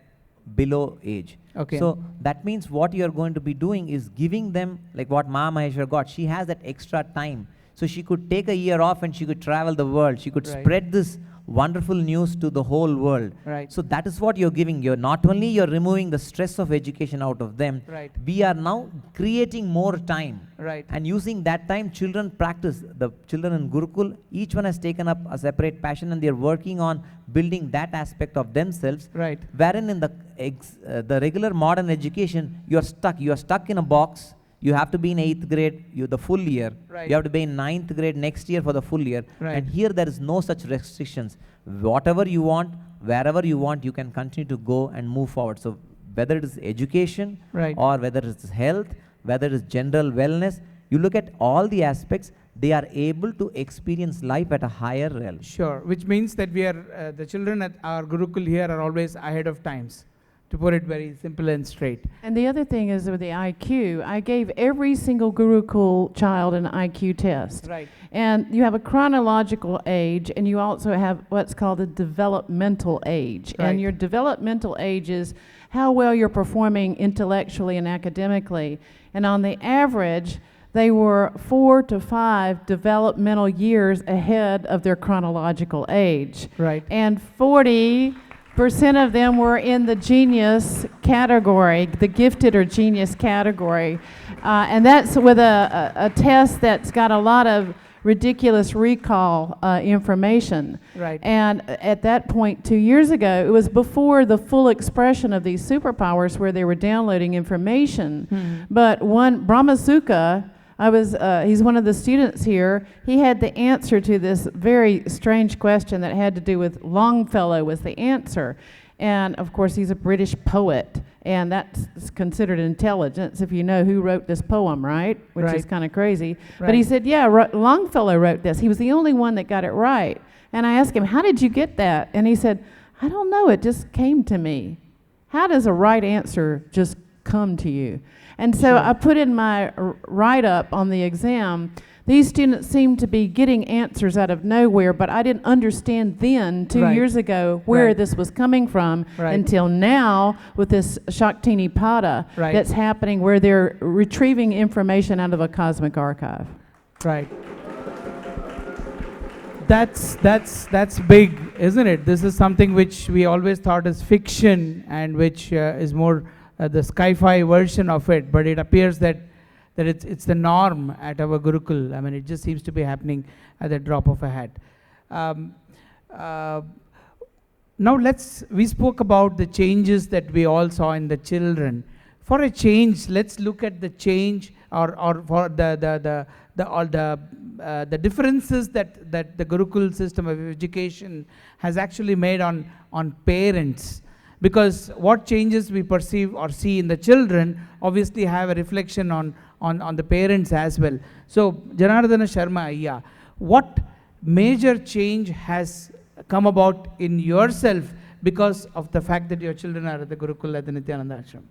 below age. Okay. So that means what you are going to be doing is giving them, like what Ma Maheshwar got, she has that extra time. So she could take a year off and she could travel the world. She could spread this wonderful news to the whole world. Right. So that is what you're giving. You're not only you're removing the stress of education out of them, Right. we are now creating more time. Right. And using that time, children practice. The children in Gurukul, each one has taken up a separate passion and they're working on building that aspect of themselves. Right. Wherein in the regular modern education, you're stuck. You're stuck in a box. You have to be in 8th grade, the full year. Right. You have to be in 9th grade next year for the full year. Right. And here there is no such restrictions. Whatever you want, wherever you want, you can continue to go and move forward. So whether it is education, Right. or whether it is health, whether it is general wellness, you look at all the aspects, they are able to experience life at a higher realm. Sure, which means that we are, the children at our Gurukul here are always ahead of times, to put it very simple and straight. And the other thing is with the IQ, I gave every single Gurukul child an IQ test. Right. And you have a chronological age, and you also have what's called a developmental age. Right. And your developmental age is how well you're performing intellectually and academically. And on the average, they were 4 to 5 developmental years ahead of their chronological age. Right. And 40% of them were in the genius category, the gifted or genius category. And that's with a test that's got a lot of ridiculous recall information. Right. And at that point, 2 years ago, it was before the full expression of these superpowers where they were downloading information. But one, Brahmasuka, he's one of the students here, he had the answer to this very strange question that had to do with Longfellow was the answer. And of course, he's a British poet, and that's considered intelligence if you know who wrote this poem, right? Which is kind of crazy. But he said, yeah, Longfellow wrote this. He was the only one that got it right. And I asked him, how did you get that? And he said, I don't know, it just came to me. How does a right answer just come to you? And so I put in my write-up on the exam, these students seemed to be getting answers out of nowhere, but I didn't understand then, 2 years ago, where this was coming from until now with this Shaktini Pada that's happening where they're retrieving information out of a cosmic archive. Right. That's big, isn't it? This is something which we always thought is fiction and which is more the sci-fi version of it, but it appears that it's the norm at our Gurukul. I mean, it just seems to be happening at the drop of a hat. Now we spoke about the changes that we all saw in the children. For a change, let's look at the change or for the differences that the Gurukul system of education has actually made on parents. Because what changes we perceive or see in the children obviously have a reflection on the parents as well. So, Janardhan Ayya, what major change has come about in yourself because of the fact that your children are at the Gurukul at the Nithyananda Ashram?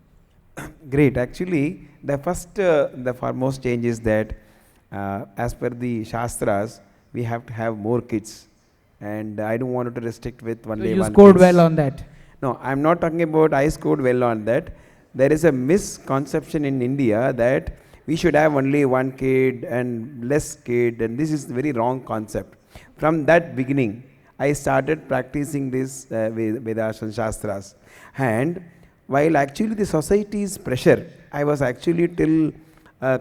Great. Actually, the foremost change is that as per the Shastras, we have to have more kids. And I don't want to restrict with only so you one scored kids. well on that. No, I'm not talking about I scored well on that. There is a misconception in India that we should have only one kid and less kid, and this is a very wrong concept. From that beginning, I started practicing this Vedas and Shastras. And while actually the society's pressure, I was actually till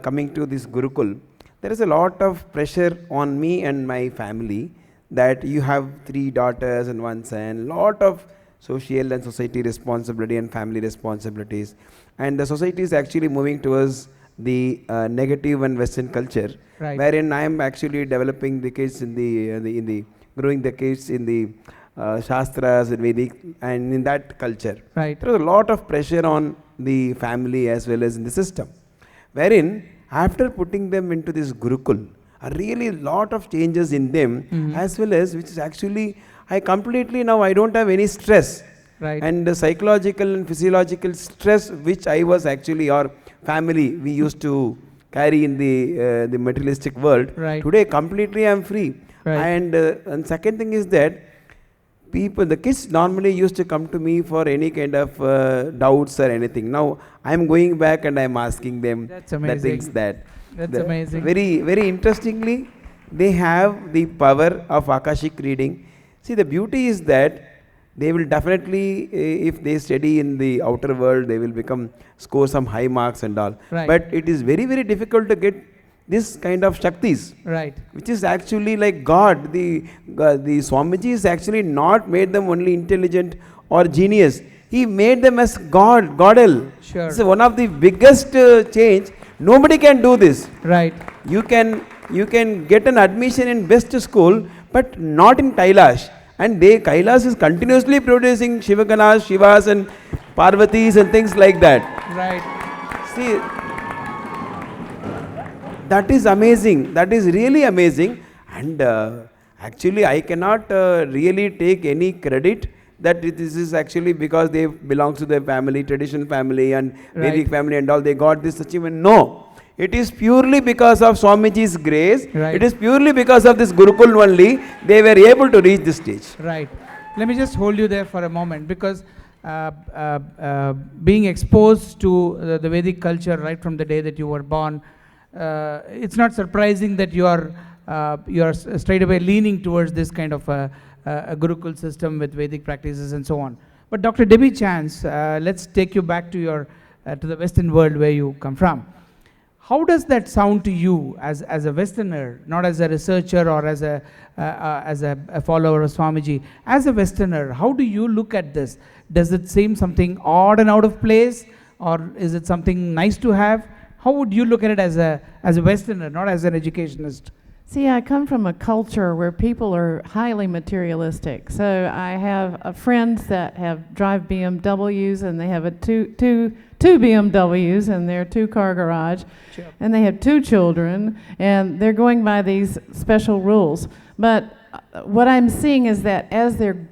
coming to this Gurukul, there is a lot of pressure on me and my family that you have 3 daughters and 1 son, lot of social and society responsibility and family responsibilities. And the society is actually moving towards the negative and Western culture, Right. wherein I am actually developing the kids in the growing the kids in the Shastras and Vedic and in that culture. Right. There was a lot of pressure on the family as well as in the system, wherein after putting them into this Gurukul, a really lot of changes in them as well as which is actually, I completely now I don't have any stress. Right. And the psychological and physiological stress which I was actually, or family we used to carry in the materialistic world, Right. today completely I am free. Right. And second thing is that the kids normally used to come to me for any kind of doubts or anything. Now I am going back and I am asking them That's the amazing. things that. That's amazing. Very, very interestingly, they have the power of Akashic reading. See, the beauty is that they will definitely, if they study in the outer world, they will score some high marks and all. Right. But it is very, very difficult to get this kind of Shaktis, Right. which is actually like God. The Swamiji is actually not made them only intelligent or genius. He made them as God, Godel. Sure. It's one of the biggest change. Nobody can do this. Right. You can get an admission in best school, but not in Kailash. And Kailash is continuously producing Shivaganas, Shivas and Parvatis and things like that. Right. See, that is amazing. That is really amazing. And actually, I cannot really take any credit that this is actually because they belong to the family, traditional family and Right. Vedic family and all, they got this achievement. No. It is purely because of Swamiji's grace. Right. It is purely because of this Gurukul only they were able to reach this stage. Right. Let me just hold you there for a moment, because being exposed to the Vedic culture right from the day that you were born, it's not surprising that you are straight away leaning towards this kind of a Gurukul system with Vedic practices and so on. But Dr. Debbie Chance, let's take you back to to the Western world where you come from. How does that sound to you as a Westerner, not as a researcher or as a follower of Swamiji? As a Westerner, how do you look at this? Does it seem something odd and out of place, or is it something nice to have? How would you look at it as a Westerner, not as an educationist? See, I come from a culture where people are highly materialistic. So I have friends that drive BMWs, and they have two BMWs in their 2-car garage, Sure. and they have 2 children, and they're going by these special rules. But what I'm seeing is that as they're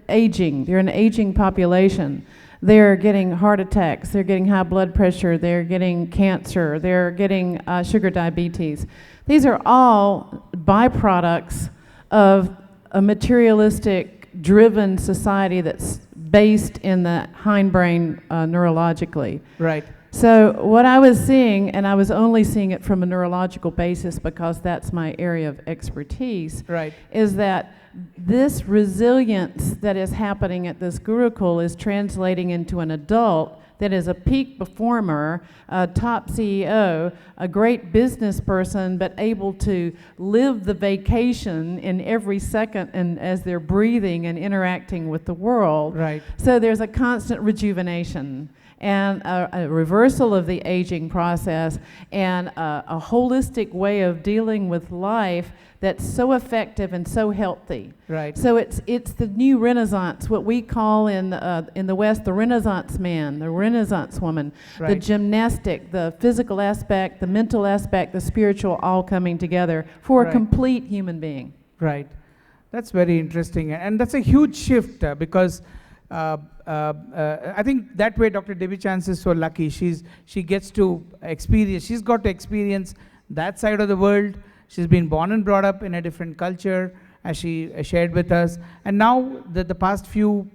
aging, they're an aging population. They're getting heart attacks, they're getting high blood pressure, they're getting cancer, they're getting sugar diabetes. These are all byproducts of a materialistic driven society that's based in the hindbrain neurologically. Right. So what I was seeing, and I was only seeing it from a neurological basis because that's my area of expertise, Right. is that this resilience that is happening at this Gurukul is translating into an adult that is a peak performer, a top CEO, a great business person, but able to live the vacation in every second and as they're breathing and interacting with the world. Right. So there's a constant rejuvenation and a reversal of the aging process and a holistic way of dealing with life that's so effective and so healthy. Right. So it's the new Renaissance, what we call in the West the Renaissance man, the Renaissance woman, the Right. gymnastic, the physical aspect, the mental aspect, the spiritual, all coming together for a Right. complete human being. Right. That's very interesting, and that's a huge shift because I think that way Dr. Debbie Chance is so lucky. She gets to experience. She's got to experience that side of the world. She's been born and brought up in a different culture, as she shared with us. And now, the past few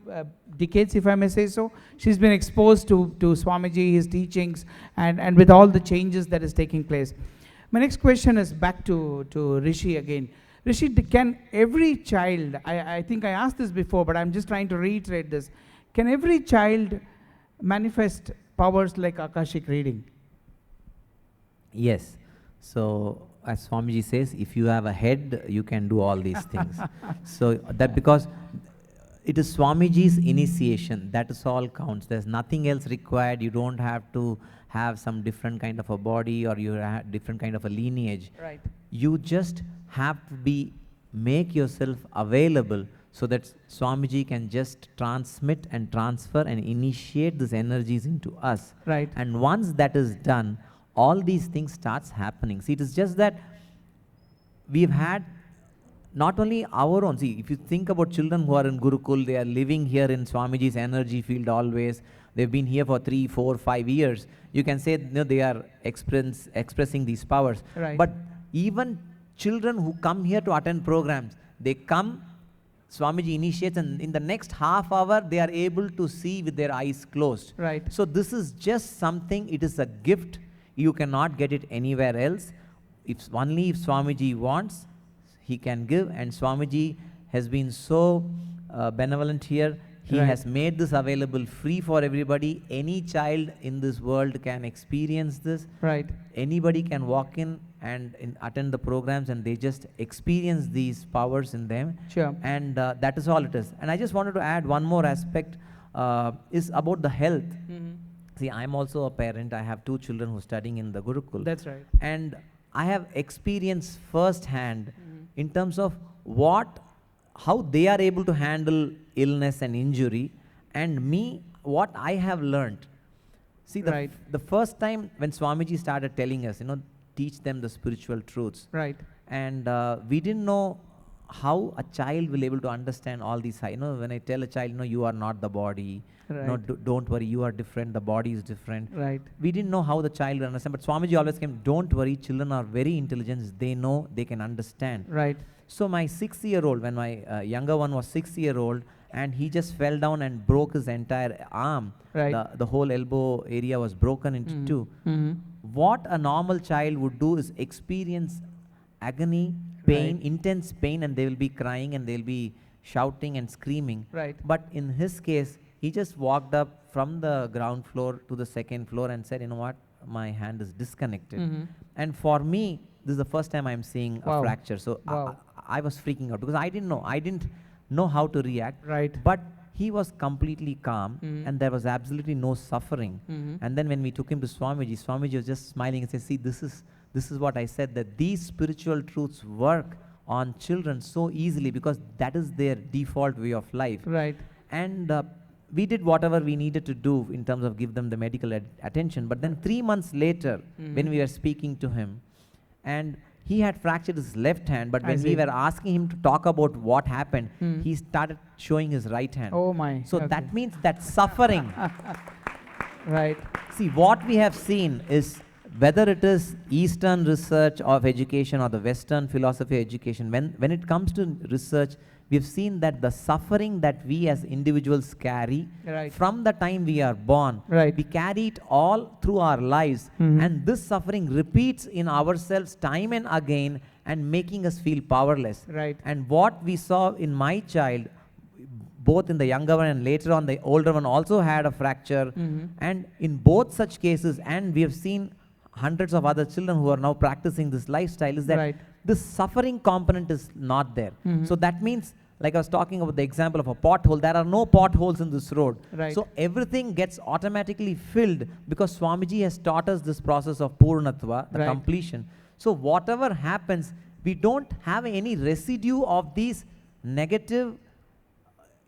decades, if I may say so, she's been exposed to Swamiji, his teachings, and with all the changes that is taking place. My next question is back to Rishi again. Rishi, can every child, I think I asked this before, but I'm just trying to reiterate this. Can every child manifest powers like Akashic reading? Yes. So, as Swamiji says, if you have a head, you can do all these things. So, that because it is Swamiji's initiation. That is all counts. There's nothing else required. You don't have to have some different kind of a body or you have different kind of a lineage. Right. You just have to make yourself available so that Swamiji can just transmit and transfer and initiate these energies into us. Right. And once that is done, all these things starts happening. See, it is just that we've had not only our own, see, if you think about children who are in Gurukul, they are living here in Swamiji's energy field always. They've been here for 3, 4, 5 years. You can say, you know, they are expressing these powers. Right. But even children who come here to attend programs, they come, Swamiji initiates, and in the next half hour, they are able to see with their eyes closed. Right. So this is just something, it is a gift. You cannot get it anywhere else. Only if Swamiji wants, he can give. And Swamiji has been so benevolent here. He has made this available free for everybody. Any child in this world can experience this. Right. Anybody can walk in and attend the programs, and they just experience these powers in them. Sure. And that is all it is. And I just wanted to add one more aspect is about the health. See, I'm also a parent. I have 2 children who are studying in the Gurukul. That's right. And I have experienced firsthand in terms of how they are able to handle illness and injury, and me, what I have learned. See, the first time when Swamiji started telling us, you know, teach them the spiritual truths. Right. And we didn't know how a child will able to understand all these. You know, when I tell a child, no, you are not the body. Right. No, don't worry, you are different. The body is different. Right. We didn't know how the child will understand. But Swamiji always came, don't worry, children are very intelligent. They know, they can understand. Right. So my 6-year-old, when my younger one was 6-year-old, and he just fell down and broke his entire arm. Right. The whole elbow area was broken into 2. What a normal child would do is experience agony, pain, intense pain, and they will be crying and they'll be shouting and screaming. Right. But in his case, he just walked up from the ground floor to the 2nd floor and said, you know what, my hand is disconnected. And for me, this is the first time I'm seeing a fracture. So I was freaking out because I didn't know how to react. Right. But he was completely calm and there was absolutely no suffering. And then when we took him to Swamiji, Swamiji was just smiling and said, see, this is what I said, that these spiritual truths work on children so easily because that is their default way of life. Right. And we did whatever we needed to do in terms of give them the medical attention. But then 3 months later, when we were speaking to him, and he had fractured his left hand, but when we were asking him to talk about what happened, he started showing his right hand. Oh my. So that means that suffering. Right. See, what we have seen is whether it is Eastern research of education or the Western philosophy of education, when it comes to research, we've seen that the suffering that we as individuals carry from the time we are born, we carry it all through our lives, and this suffering repeats in ourselves time and again and making us feel powerless. Right. And what we saw in my child, both in the younger one and later on the older one also had a fracture, and in both such cases, and we have seen hundreds of other children who are now practicing this lifestyle, is that this suffering component is not there. So that means, like I was talking about the example of a pothole, there are no potholes in this road. Right. So everything gets automatically filled because Swamiji has taught us this process of Purnatva, the completion. So whatever happens, we don't have any residue of these negative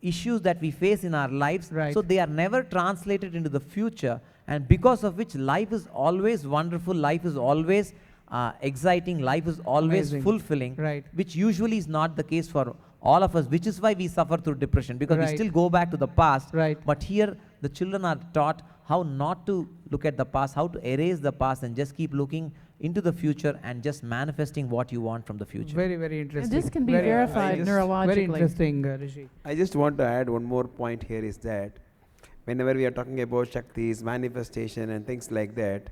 issues that we face in our lives. So they are never translated into the future, and because of which life is always wonderful, life is always exciting, life is always fulfilling, which usually is not the case for all of us, which is why we suffer through depression, because we still go back to the past. But here the children are taught how not to look at the past, how to erase the past and just keep looking into the future and just manifesting what you want from the future. Very, very interesting. And this can be verified neurologically. Very interesting, Rishi. I just want to add one more point here is that whenever we are talking about Shaktis, manifestation and things like that,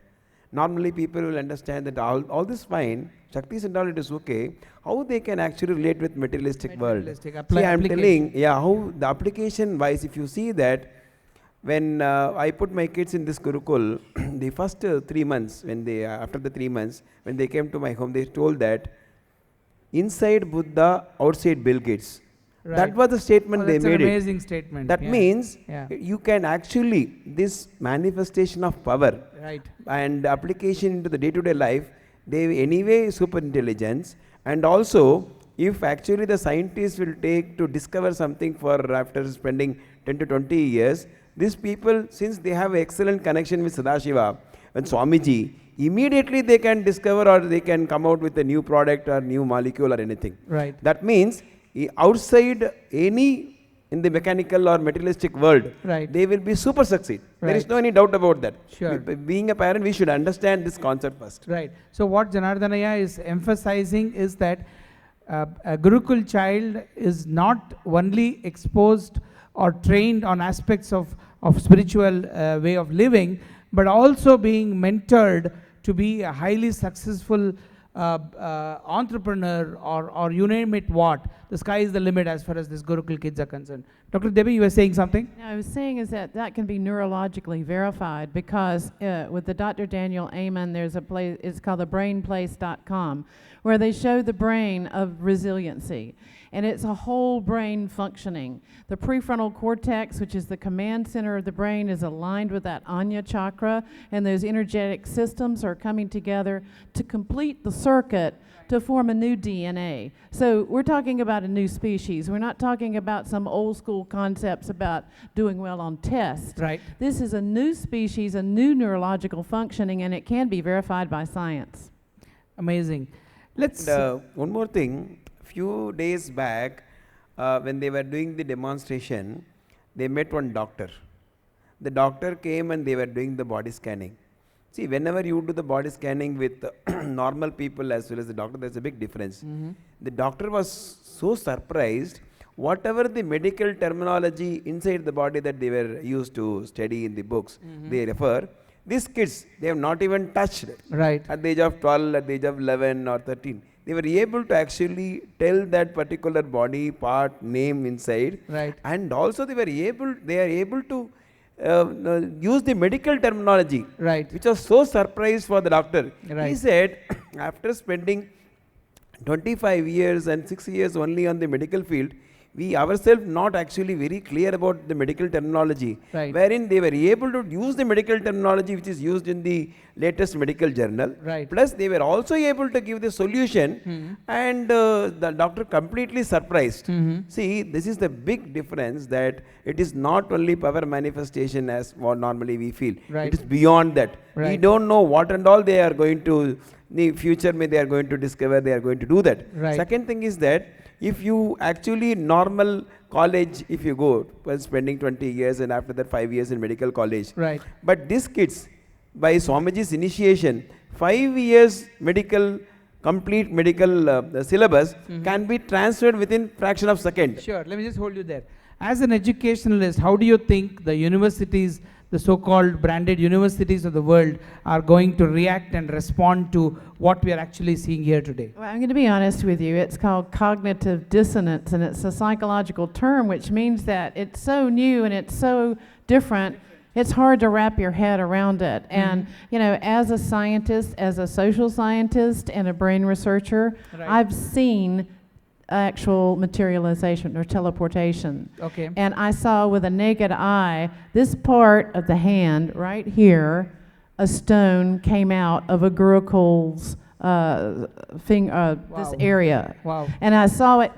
normally people will understand that all this fine, Shaktis and all, it is okay. How they can actually relate with materialistic world? See, I'm telling, how the application wise, if you see that, when I put my kids in this Gurukul, the first 3 months, after the 3 months, when they came to my home, they told that inside Buddha, outside Bill Gates. That was the statement they That's made. an amazing statement. That yeah. means Yeah. you can actually, this manifestation of power Right. and application into the day-to-day life, they anyway super intelligence, and also if actually the scientists will take to discover something for after spending 10 to 20 years, these people, since they have excellent connection with Sadashiva and Swamiji, immediately they can discover or they can come out with a new product or new molecule or anything. Right. That means outside any in the mechanical or materialistic world, Right. they will be super succeed. There is Right. no any doubt about that. Sure. Being a parent, we should understand this concept first. Right. So what Janardhan Ayya is emphasizing is that a Gurukul child is not only exposed or trained on aspects of spiritual way of living, but also being mentored to be a highly successful entrepreneur or you name it what. The sky is the limit as far as this Gurukul kids are concerned. Dr. Debbie, you were saying something? No, I was saying is that can be neurologically verified because with the Dr. Daniel Amen, there's a place, it's called thebrainplace.com, where they show the brain of resiliency. And it's a whole brain functioning. The prefrontal cortex, which is the command center of the brain, is aligned with that Anya chakra, and those energetic systems are coming together to complete the circuit to form a new DNA. So we're talking about a new species. We're not talking about some old school concepts about doing well on tests. Right. This is a new species, a new neurological functioning, and it can be verified by science. Amazing. Let's one more thing. Few days back, when they were doing the demonstration, they met one doctor. The doctor came and they were doing the body scanning. See, whenever you do the body scanning with normal people as well as the doctor, there's a big difference. The doctor was so surprised, whatever the medical terminology inside the body that they were used to study in the books, they refer, these kids, they have not even touched. Right. At the age of 12, at the age of 11 or 13. They were able to actually tell that particular body part name inside. Right. And also they are able to use the medical terminology. Right. Which was so surprised for the doctor. Right. He said, after spending 25 years and 6 years only on the medical field, we ourselves not actually very clear about the medical terminology, Right. wherein they were able to use the medical terminology which is used in the latest medical journal. Right. Plus they were also able to give the solution, and the doctor completely surprised. See, this is the big difference, that it is not only power manifestation as what normally we feel. Right. It is beyond that. We Right. don't know what and all they are going to, the future may they are going to discover, they are going to do that. Right. Second thing is that if you actually normal college, if you go, well, spending 20 years and after that 5 years in medical college. Right. But these kids, by Swamiji's initiation, 5 years medical, complete medical syllabus can be transferred within fraction of second. Sure, let me just hold you there. As an educationalist, how do you think the universities, the so-called branded universities of the world, are going to react and respond to what we are actually seeing here today? Well, I'm going to be honest with you. It's called cognitive dissonance, and it's a psychological term, which means that it's so new and it's so different, it's hard to wrap your head around it. And, you know, as a scientist, as a social scientist and a brain researcher, Right. I've seen actual materialization or teleportation. Okay. And I saw with a naked eye, this part of the hand right here, a stone came out of a Gurukul's this area. Wow. And I saw it,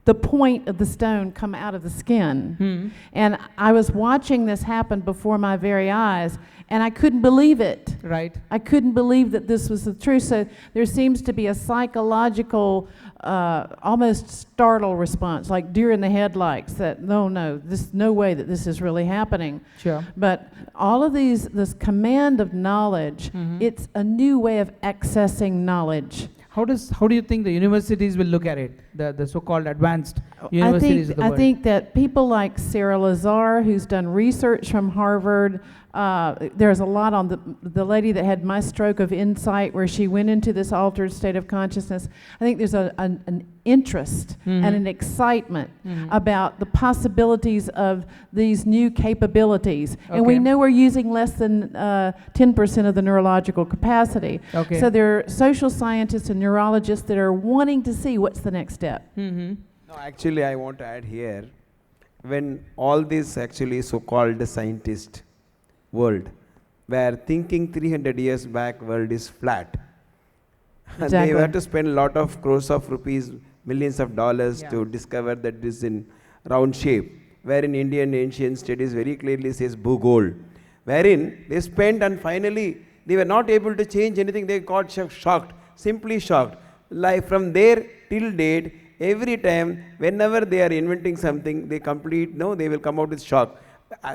the point of the stone come out of the skin. And I was watching this happen before my very eyes, and I couldn't believe it. Right. I couldn't believe that this was the truth. So there seems to be a psychological, almost startle response, like deer in the headlights, that there's no way that this is really happening. Sure. But all of this command of knowledge, it's a new way of accessing knowledge. How do you think the universities will look at it, the so-called advanced universities of the world? I think that people like Sarah Lazar, who's done research from Harvard, there's a lot on the lady that had my stroke of insight, where she went into this altered state of consciousness. I think there's an interest and an excitement about the possibilities of these new capabilities. And we Okay. know we're using less than 10% of the neurological capacity. Okay. So there are social scientists and neurologists that are wanting to see what's the next step. No, actually, I want to add here, when all these actually so-called scientist world were thinking 300 years back, world is flat. And they Exactly. were to spend a lot of crores of rupees, millions of dollars to discover that it is in round shape, wherein Indian ancient studies very clearly says Bhugol, wherein they spent and finally they were not able to change anything. They got shocked, simply shocked. Like from there till date, every time, whenever they are inventing something, they complete, no, they will come out with shock.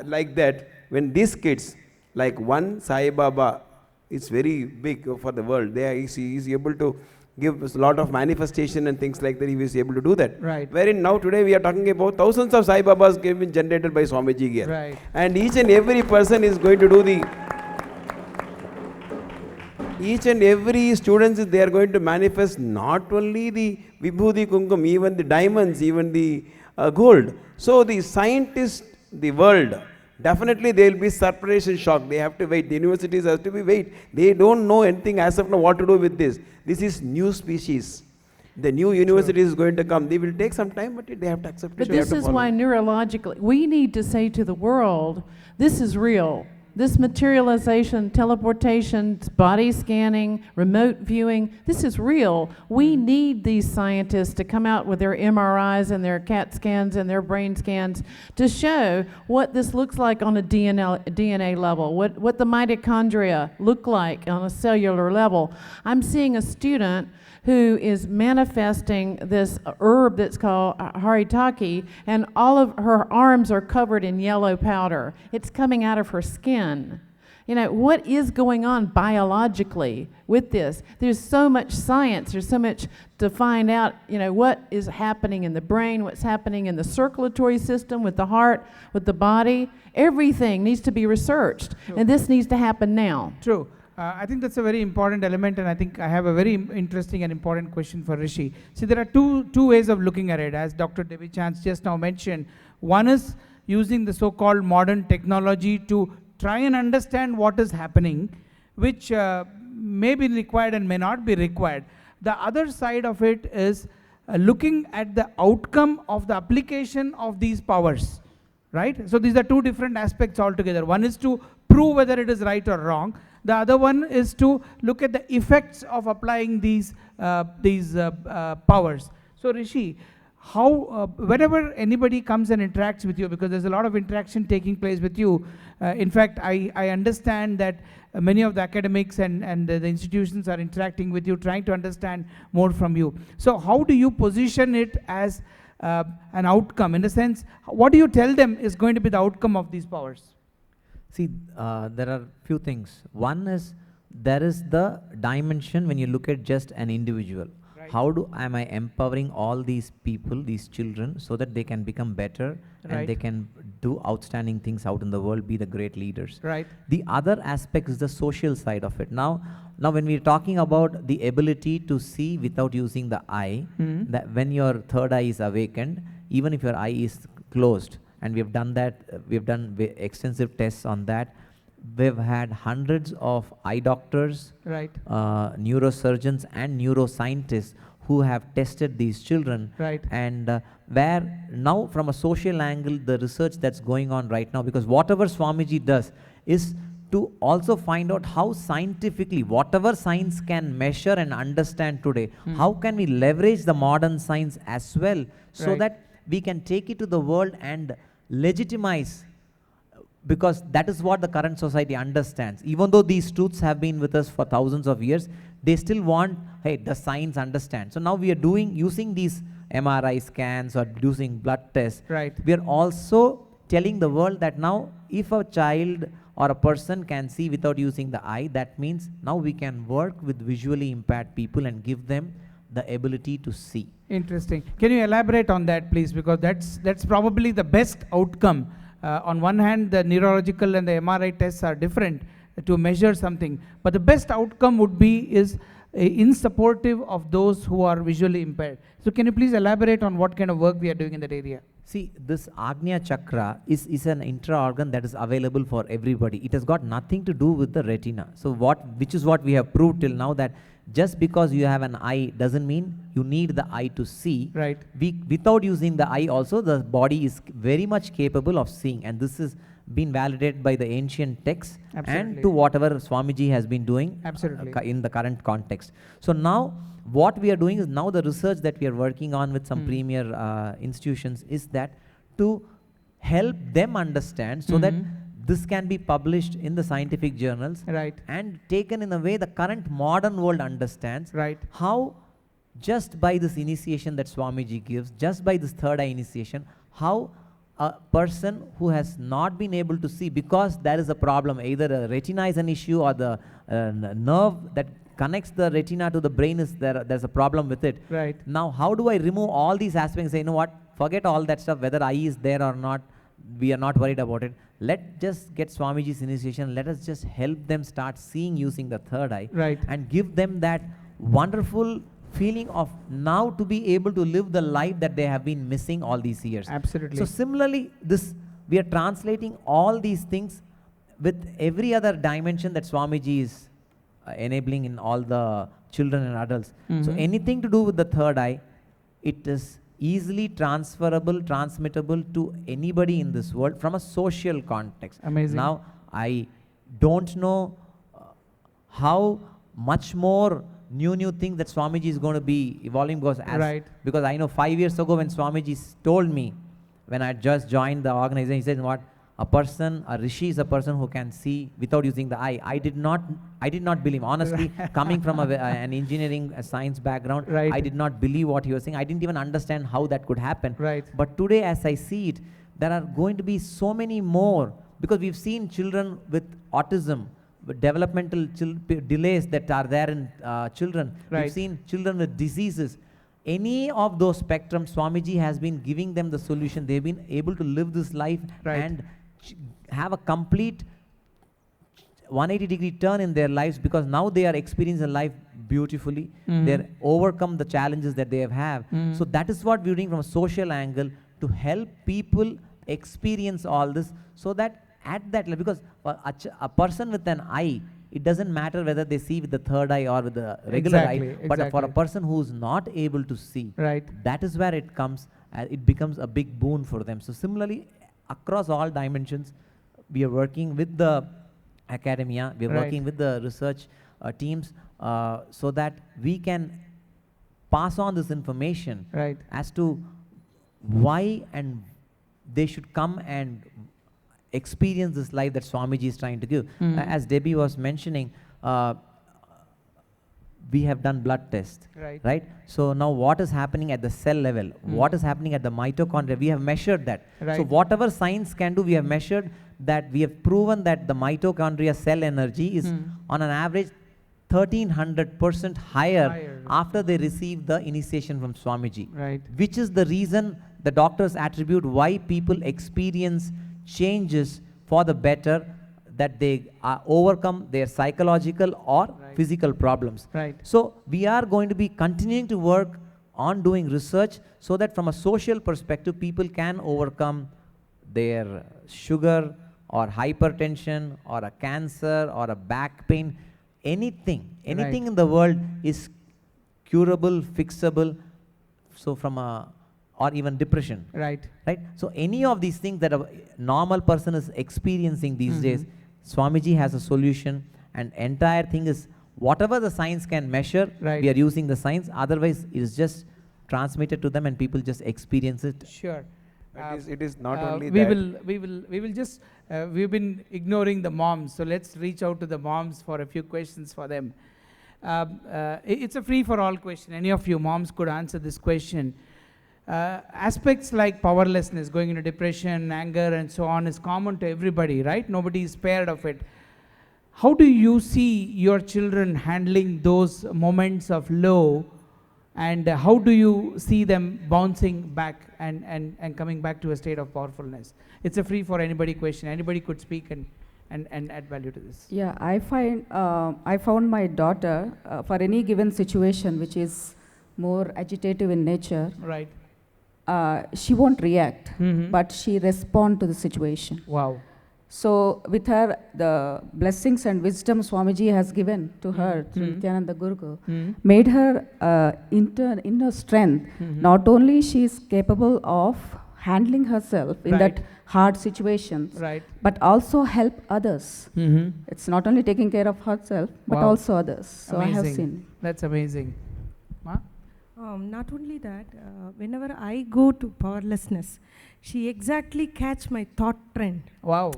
Like that, when these kids, like one Sai Baba, it's very big for the world. He is able to give us a lot of manifestation and things like that. He was able to do that. Right. Wherein now today we are talking about thousands of Sai Babas have been generated by Swamiji here. Right. And each and every person is going to do the each and every students, they are going to manifest not only the Vibhuti Kumkum, even the diamonds, even the gold. So the scientists, the world, definitely they will be surprised and shocked. They have to wait. The universities have to be wait. They don't know anything as of now what to do with this. This is new species. The new university is going to come. They will take some time, but they have to accept it. But They have this to is follow. why neurologically, we need to say to the world, this is real. This materialization, teleportation, body scanning, remote viewing, this is real. We need these scientists to come out with their MRIs and their CAT scans and their brain scans to show what this looks like on a DNA level, what the mitochondria look like on a cellular level. I'm seeing a student who is manifesting this herb that's called haritaki, and all of her arms are covered in yellow powder. It's coming out of her skin. You know, what is going on biologically with this? There's so much science, there's so much to find out, you know, what is happening in the brain, what's happening in the circulatory system, with the heart, with the body. Everything needs to be researched, and this needs to happen now. True. I think that's a very important element, and I think I have a very interesting and important question for Rishi. See, there are two ways of looking at it, as Dr. Debbie Chance just now mentioned. One is using the so-called modern technology to try and understand what is happening, which may be required and may not be required. The other side of it is looking at the outcome of the application of these powers, right? So these are two different aspects altogether. One is to prove whether it is right or wrong. The other one is to look at the effects of applying these powers. So Rishi, how, whenever anybody comes and interacts with you, because there's a lot of interaction taking place with you, in fact, I understand that many of the academics and the institutions are interacting with you, trying to understand more from you. So how do you position it as an outcome? In a sense, what do you tell them is going to be the outcome of these powers? See, there are few things. One is, there is the dimension when you look at just an individual. Right. How am I empowering all these people, these children, so that they can become better Right. and they can do outstanding things out in the world, be the great leaders. Right. The other aspect is the social side of it. Now when we're talking about the ability to see without using the eye, that when your third eye is awakened, even if your eye is closed, and we have done that, we have done extensive tests on that. We've had hundreds of eye doctors, Right. Neurosurgeons and neuroscientists who have tested these children. Right. And where now from a social angle, the research that's going on right now, because whatever Swamiji does is to also find out how scientifically, whatever science can measure and understand today, how can we leverage the modern science as well, so Right. that we can take it to the world and legitimize, because that is what the current society understands. Even though these truths have been with us for thousands of years, they still want, hey, the science understands. So now we are using these MRI scans or using blood tests. Right. We are also telling the world that now if a child or a person can see without using the eye, that means now we can work with visually impaired people and give them the ability to see. Interesting. Can you elaborate on that, please? Because that's probably the best outcome. On one hand, the neurological and the MRI tests are different to measure something, but the best outcome would be in supportive of those who are visually impaired. So can you please elaborate on what kind of work we are doing in that area? See, this Agnya Chakra is an intra-organ that is available for everybody. It has got nothing to do with the retina. So which is what we have proved till now, that just because you have an eye doesn't mean you need the eye to see. Right. Without using the eye also, the body is very much capable of seeing, and this has been validated by the ancient texts. Absolutely. And to whatever Swamiji has been doing Absolutely. in the current context. So now what we are doing is, now the research that we are working on with some premier institutions is that to help them understand, so that this can be published in the scientific journals, Right. and taken in a way the current modern world understands, Right. how just by this initiation that Swamiji gives, just by this third eye initiation, how a person who has not been able to see, because there is a problem, either a retina is an issue, or the nerve that connects the retina to the brain is there's a problem with it. Right. Now how do I remove all these aspects and say, you know what, forget all that stuff, whether eye is there or not, we are not worried about it. Let's just get Swamiji's initiation, let us just help them start seeing using the third eye, Right. and give them that wonderful feeling of now to be able to live the life that they have been missing all these years. Absolutely. So similarly, we are translating all these things with every other dimension that Swamiji is enabling in all the children and adults. So anything to do with the third eye, it is easily transferable, transmittable to anybody in this world from a social context. Amazing. Now, I don't know how much more new things that Swamiji is going to be evolving, because I know 5 years ago when Swamiji told me, when I just joined the organization, he said, what, a Rishi is a person who can see without using the eye. I did not believe, honestly, coming from an engineering, science background, Right. I did not believe what he was saying. I didn't even understand how that could happen. Right. But today, as I see it, there are going to be so many more, because we've seen children with autism, with developmental delays that are there in children. Right. We've seen children with diseases. Any of those spectrums, Swamiji has been giving them the solution. They've been able to live this life and have a complete 180-degree turn in their lives, because now they are experiencing life beautifully. They're overcome the challenges that they have. So that is what we're doing from a social angle, to help people experience all this, so that at that level, because for a person with an eye, it doesn't matter whether they see with the third eye or with the regular eye, but for a person who's not able to see, that is where it comes, it becomes a big boon for them. So similarly, across all dimensions, we are working with the academia, we are working with the research teams, so that we can pass on this information as to why and they should come and experience this life that Swamiji is trying to give. As Debbie was mentioning, we have done blood tests, right? So now what is happening at the cell level? What is happening at the mitochondria? We have measured that. So whatever science can do, we have measured that. We have proven that the mitochondria cell energy is on an average 1300% higher after they receive the initiation from Swamiji, which is the reason the doctors attribute why people experience changes for the better, that they overcome their psychological or physical problems. So we are going to be continuing to work on doing research, so that from a social perspective, people can overcome their sugar or hypertension or a cancer or a back pain. Anything in the world is curable, fixable. So from a, or even depression. Right. So any of these things that a normal person is experiencing these days, Swamiji has a solution, and entire thing is whatever the science can measure, we are using the science. Otherwise, it is just transmitted to them, and people just experience it. Sure. It is not only we that. We will just, we've been ignoring the moms, so let's reach out to the moms for a few questions for them. It's a free for all question. Any of you moms could answer this question. Aspects like powerlessness, going into depression, anger, and so on is common to everybody, right? Nobody is spared of it. How do you see your children handling those moments of low, and how do you see them bouncing back and coming back to a state of powerfulness? It's a free for anybody question. Anybody could speak and add value to this. Yeah, I found my daughter, for any given situation which is more agitative in nature, she won't react, Mhm. but she respond to the situation. Wow. So with her, the blessings and wisdom Swamiji has given to her through Nithyananda Gurukul, made her inner strength. Not only she is capable of handling herself in Right. that hard situations, Right. but also help others. It's not only taking care of herself, but Wow. also others. So I have Amazing. seen. That's amazing. Ma? Not only that, whenever I go to powerlessness, she exactly catch my thought trend, Wow.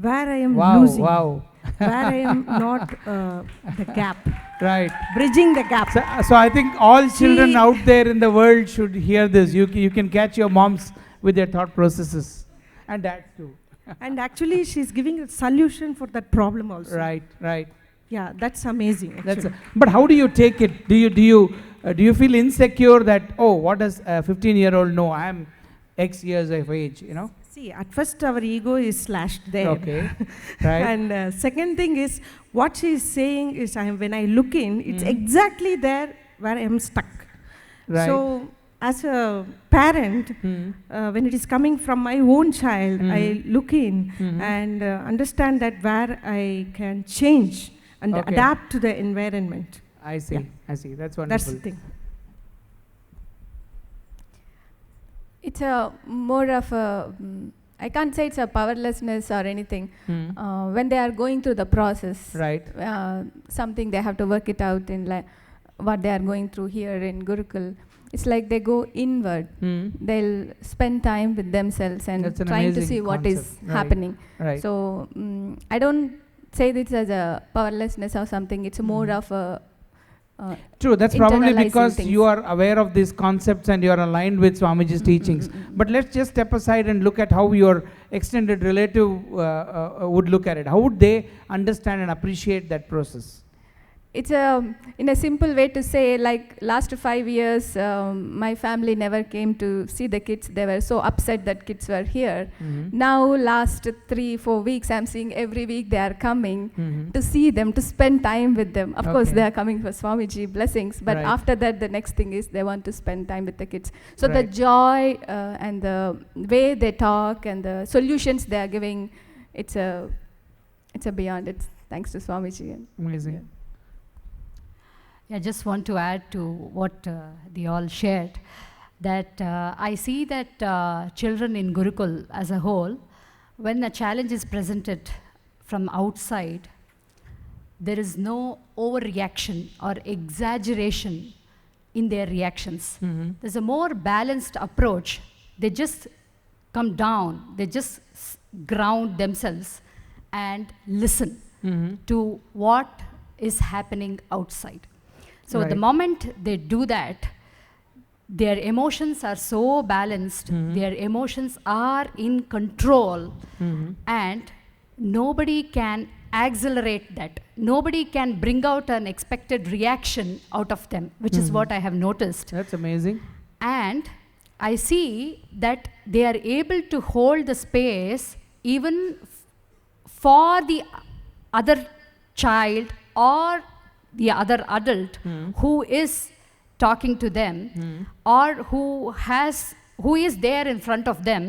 where I am Wow. losing, Wow. where I am not the gap, Right. bridging the gap. So I think all children She- out there in the world should hear this. You can catch your moms with their thought processes, and dads too. And actually, she's giving a solution for that problem also. Right. Right. Yeah, that's amazing. That's. Actually. But how do you take it? Do you feel insecure that, oh, what does a 15-year-old know? I am X years of age. You know. See, at first our ego is slashed there. Okay. Right. And second thing is, what she is saying is, when I look in, it's exactly there where I am stuck. Right. So, as a parent, when it is coming from my own child, I look in and understand that where I can change and Okay. adapt to the environment. I see. Yeah. I see. That's wonderful. That's the thing. It's a more of a, I can't say it's a powerlessness or anything. When they are going through the process, Right. something they have to work it out in what they are going through here in Gurukul. It's like they go inward. They'll spend time with themselves and That's an trying to amazing see what is concept. Right. happening. Right. So I don't say this as a powerlessness or something. It's more of a True, that's probably internalizing because things. you are aware of these concepts and you are aligned with Swamiji's teachings. But let's just step aside and look at how your extended relative would look at it. How would they understand and appreciate that process? It's in a simple way to say, like last 5 years, my family never came to see the kids. They were so upset that kids were here. Now, last 3-4 weeks, I'm seeing every week they are coming to see them, to spend time with them. Of course, Okay. they are coming for Swamiji blessings, but Right. after that, the next thing is they want to spend time with the kids. So Right. the joy and the way they talk and the solutions they are giving, it's a beyond. It's thanks to Swamiji. Amazing. I just want to add to what they all shared, that I see that children in Gurukul as a whole, when a challenge is presented from outside, there is no overreaction or exaggeration in their reactions. There's a more balanced approach. They just come down, they just ground themselves and listen to what is happening outside. So the Right. moment they do that, their emotions are so balanced, their emotions are in control, and nobody can accelerate that. Nobody can bring out an expected reaction out of them, which is what I have noticed. That's amazing. And I see that they are able to hold the space even for the other child or the other adult who is talking to them or who is there in front of them,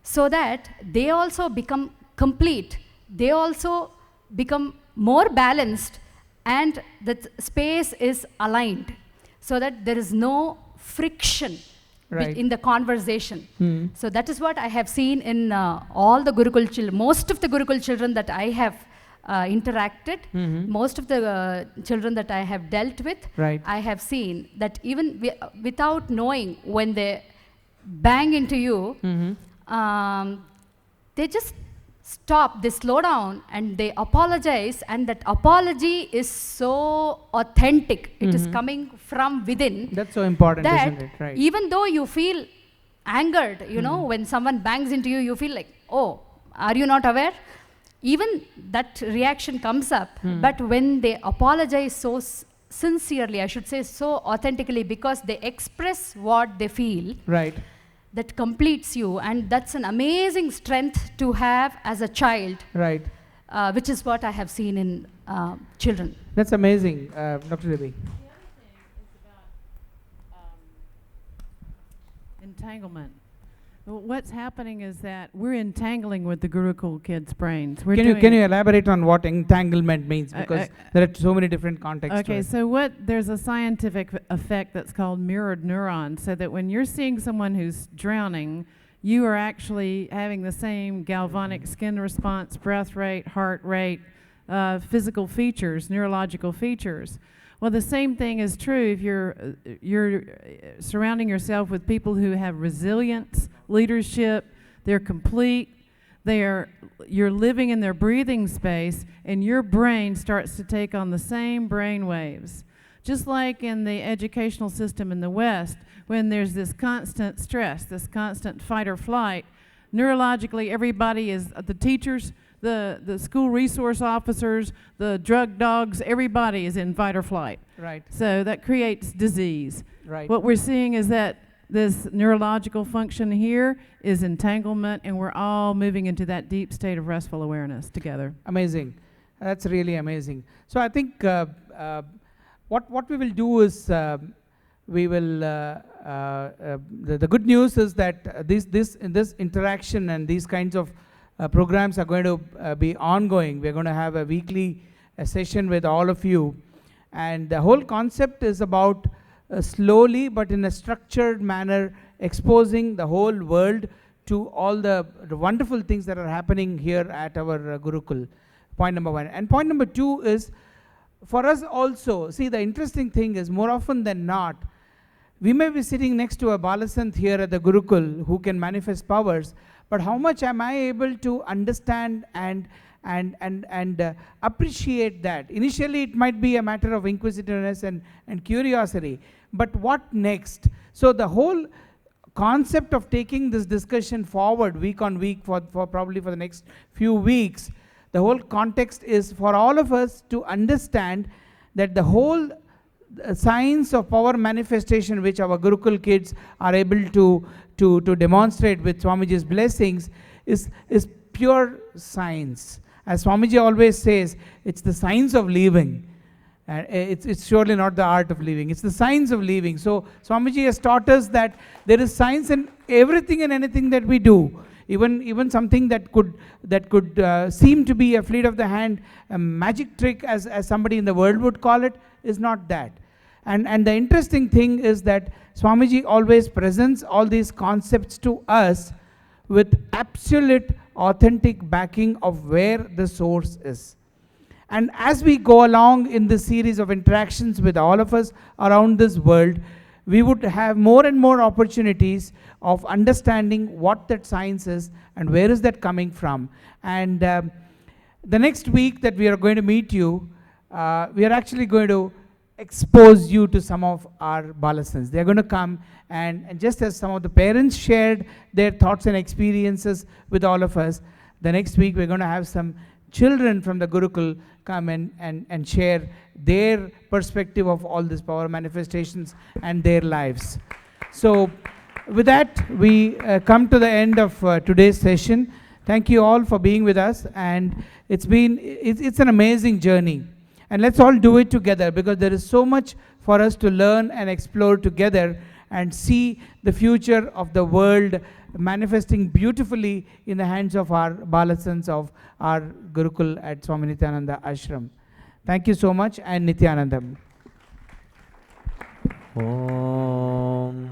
so that they also become complete. They also become more balanced and the space is aligned, so that there is no friction Right. in the conversation. So that is what I have seen in all the Gurukul children, most of the Gurukul children that I have interacted, most of the children that I have dealt with, Right. I have seen that even without knowing, when they bang into you, they just stop, they slow down and they apologize, and that apology is so authentic. It is coming from within. That's so important, That isn't it? Right. even though you feel angered, you know, when someone bangs into you, you feel like, oh, are you not aware? Even that reaction comes up, but when they apologize so sincerely, I should say so authentically, because they express what they feel, Right. that completes you, and that's an amazing strength to have as a child, Right. which is what I have seen in children. That's amazing, In Dr. Devi. entanglement. Well, what's happening is that we're entangling with the Gurukul kids' brains. Can you elaborate on what entanglement means? Because there are so many different contexts. Okay, so there's a scientific effect that's called mirrored neurons, so that when you're seeing someone who's drowning, you are actually having the same galvanic skin response, breath rate, heart rate, physical features, neurological features. Well, the same thing is true if you're surrounding yourself with people who have resilience, leadership, they're complete, you're living in their breathing space, and your brain starts to take on the same brain waves. Just like in the educational system in the West, when there's this constant stress, this constant fight or flight, neurologically everybody is, the teachers, the school resource officers, the drug dogs, everybody is in fight or flight. Right. So that creates disease. Right. What we're seeing is that this neurological function here is entanglement, and we're all moving into that deep state of restful awareness together. Amazing. That's really amazing. So I think what we will do is we will the good news is that this interaction and these kinds of programs are going to be ongoing. We're going to have a weekly session with all of you, and the whole concept is about slowly but in a structured manner exposing the whole world to all the wonderful things that are happening here at our Gurukul. Point number one. And point number two is, for us also, see, the interesting thing is, more often than not, we may be sitting next to a Balasant here at the Gurukul who can manifest powers, but how much am I able to understand and appreciate that? Initially, it might be a matter of inquisitiveness and curiosity, but what next? So the whole concept of taking this discussion forward week on week for probably for the next few weeks, the whole context is for all of us to understand that the whole science of power manifestation which our Gurukul kids are able to demonstrate with Swamiji's blessings is pure science. As Swamiji always says, it's the science of living. It's surely not the art of living. It's the science of living. So Swamiji has taught us that there is science in everything and anything that we do. Even something that could seem to be a fleet of the hand, a magic trick as somebody in the world would call it, is not that. And the interesting thing is that Swamiji always presents all these concepts to us with absolute authentic backing of where the source is. And as we go along in this series of interactions with all of us around this world, we would have more and more opportunities of understanding what that science is and where is that coming from. And the next week that we are going to meet you, we are actually going to expose you to some of our Balasans. They are going to come and just as some of the parents shared their thoughts and experiences with all of us, the next week we're going to have some children from the Gurukul come and share their perspective of all these power manifestations and their lives. So with that, we come to the end of today's session. Thank you all for being with us, and it's an amazing journey. And let's all do it together, because there is so much for us to learn and explore together and see the future of the world manifesting beautifully in the hands of our Balasans of our Gurukul at Swami Nithyananda Ashram. Thank you so much, and Nithyanandam. Om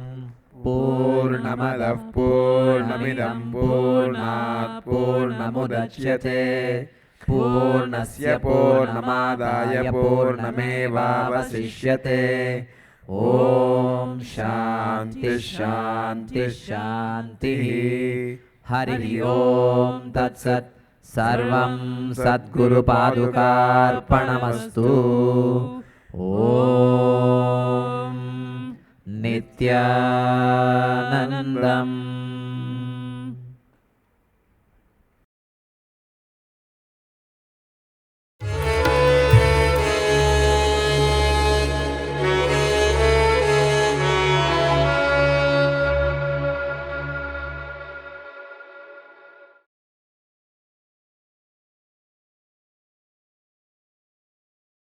Purnamadav Purnamidam Purnat Purnamudachyate Purnasya Purnamadaya Purnamevavasishyate. Om Shanti Shanti Shanti. Hari Om Tat Sat. Sarvam Sadguru Padukarpanamastu. Om Nithyanandam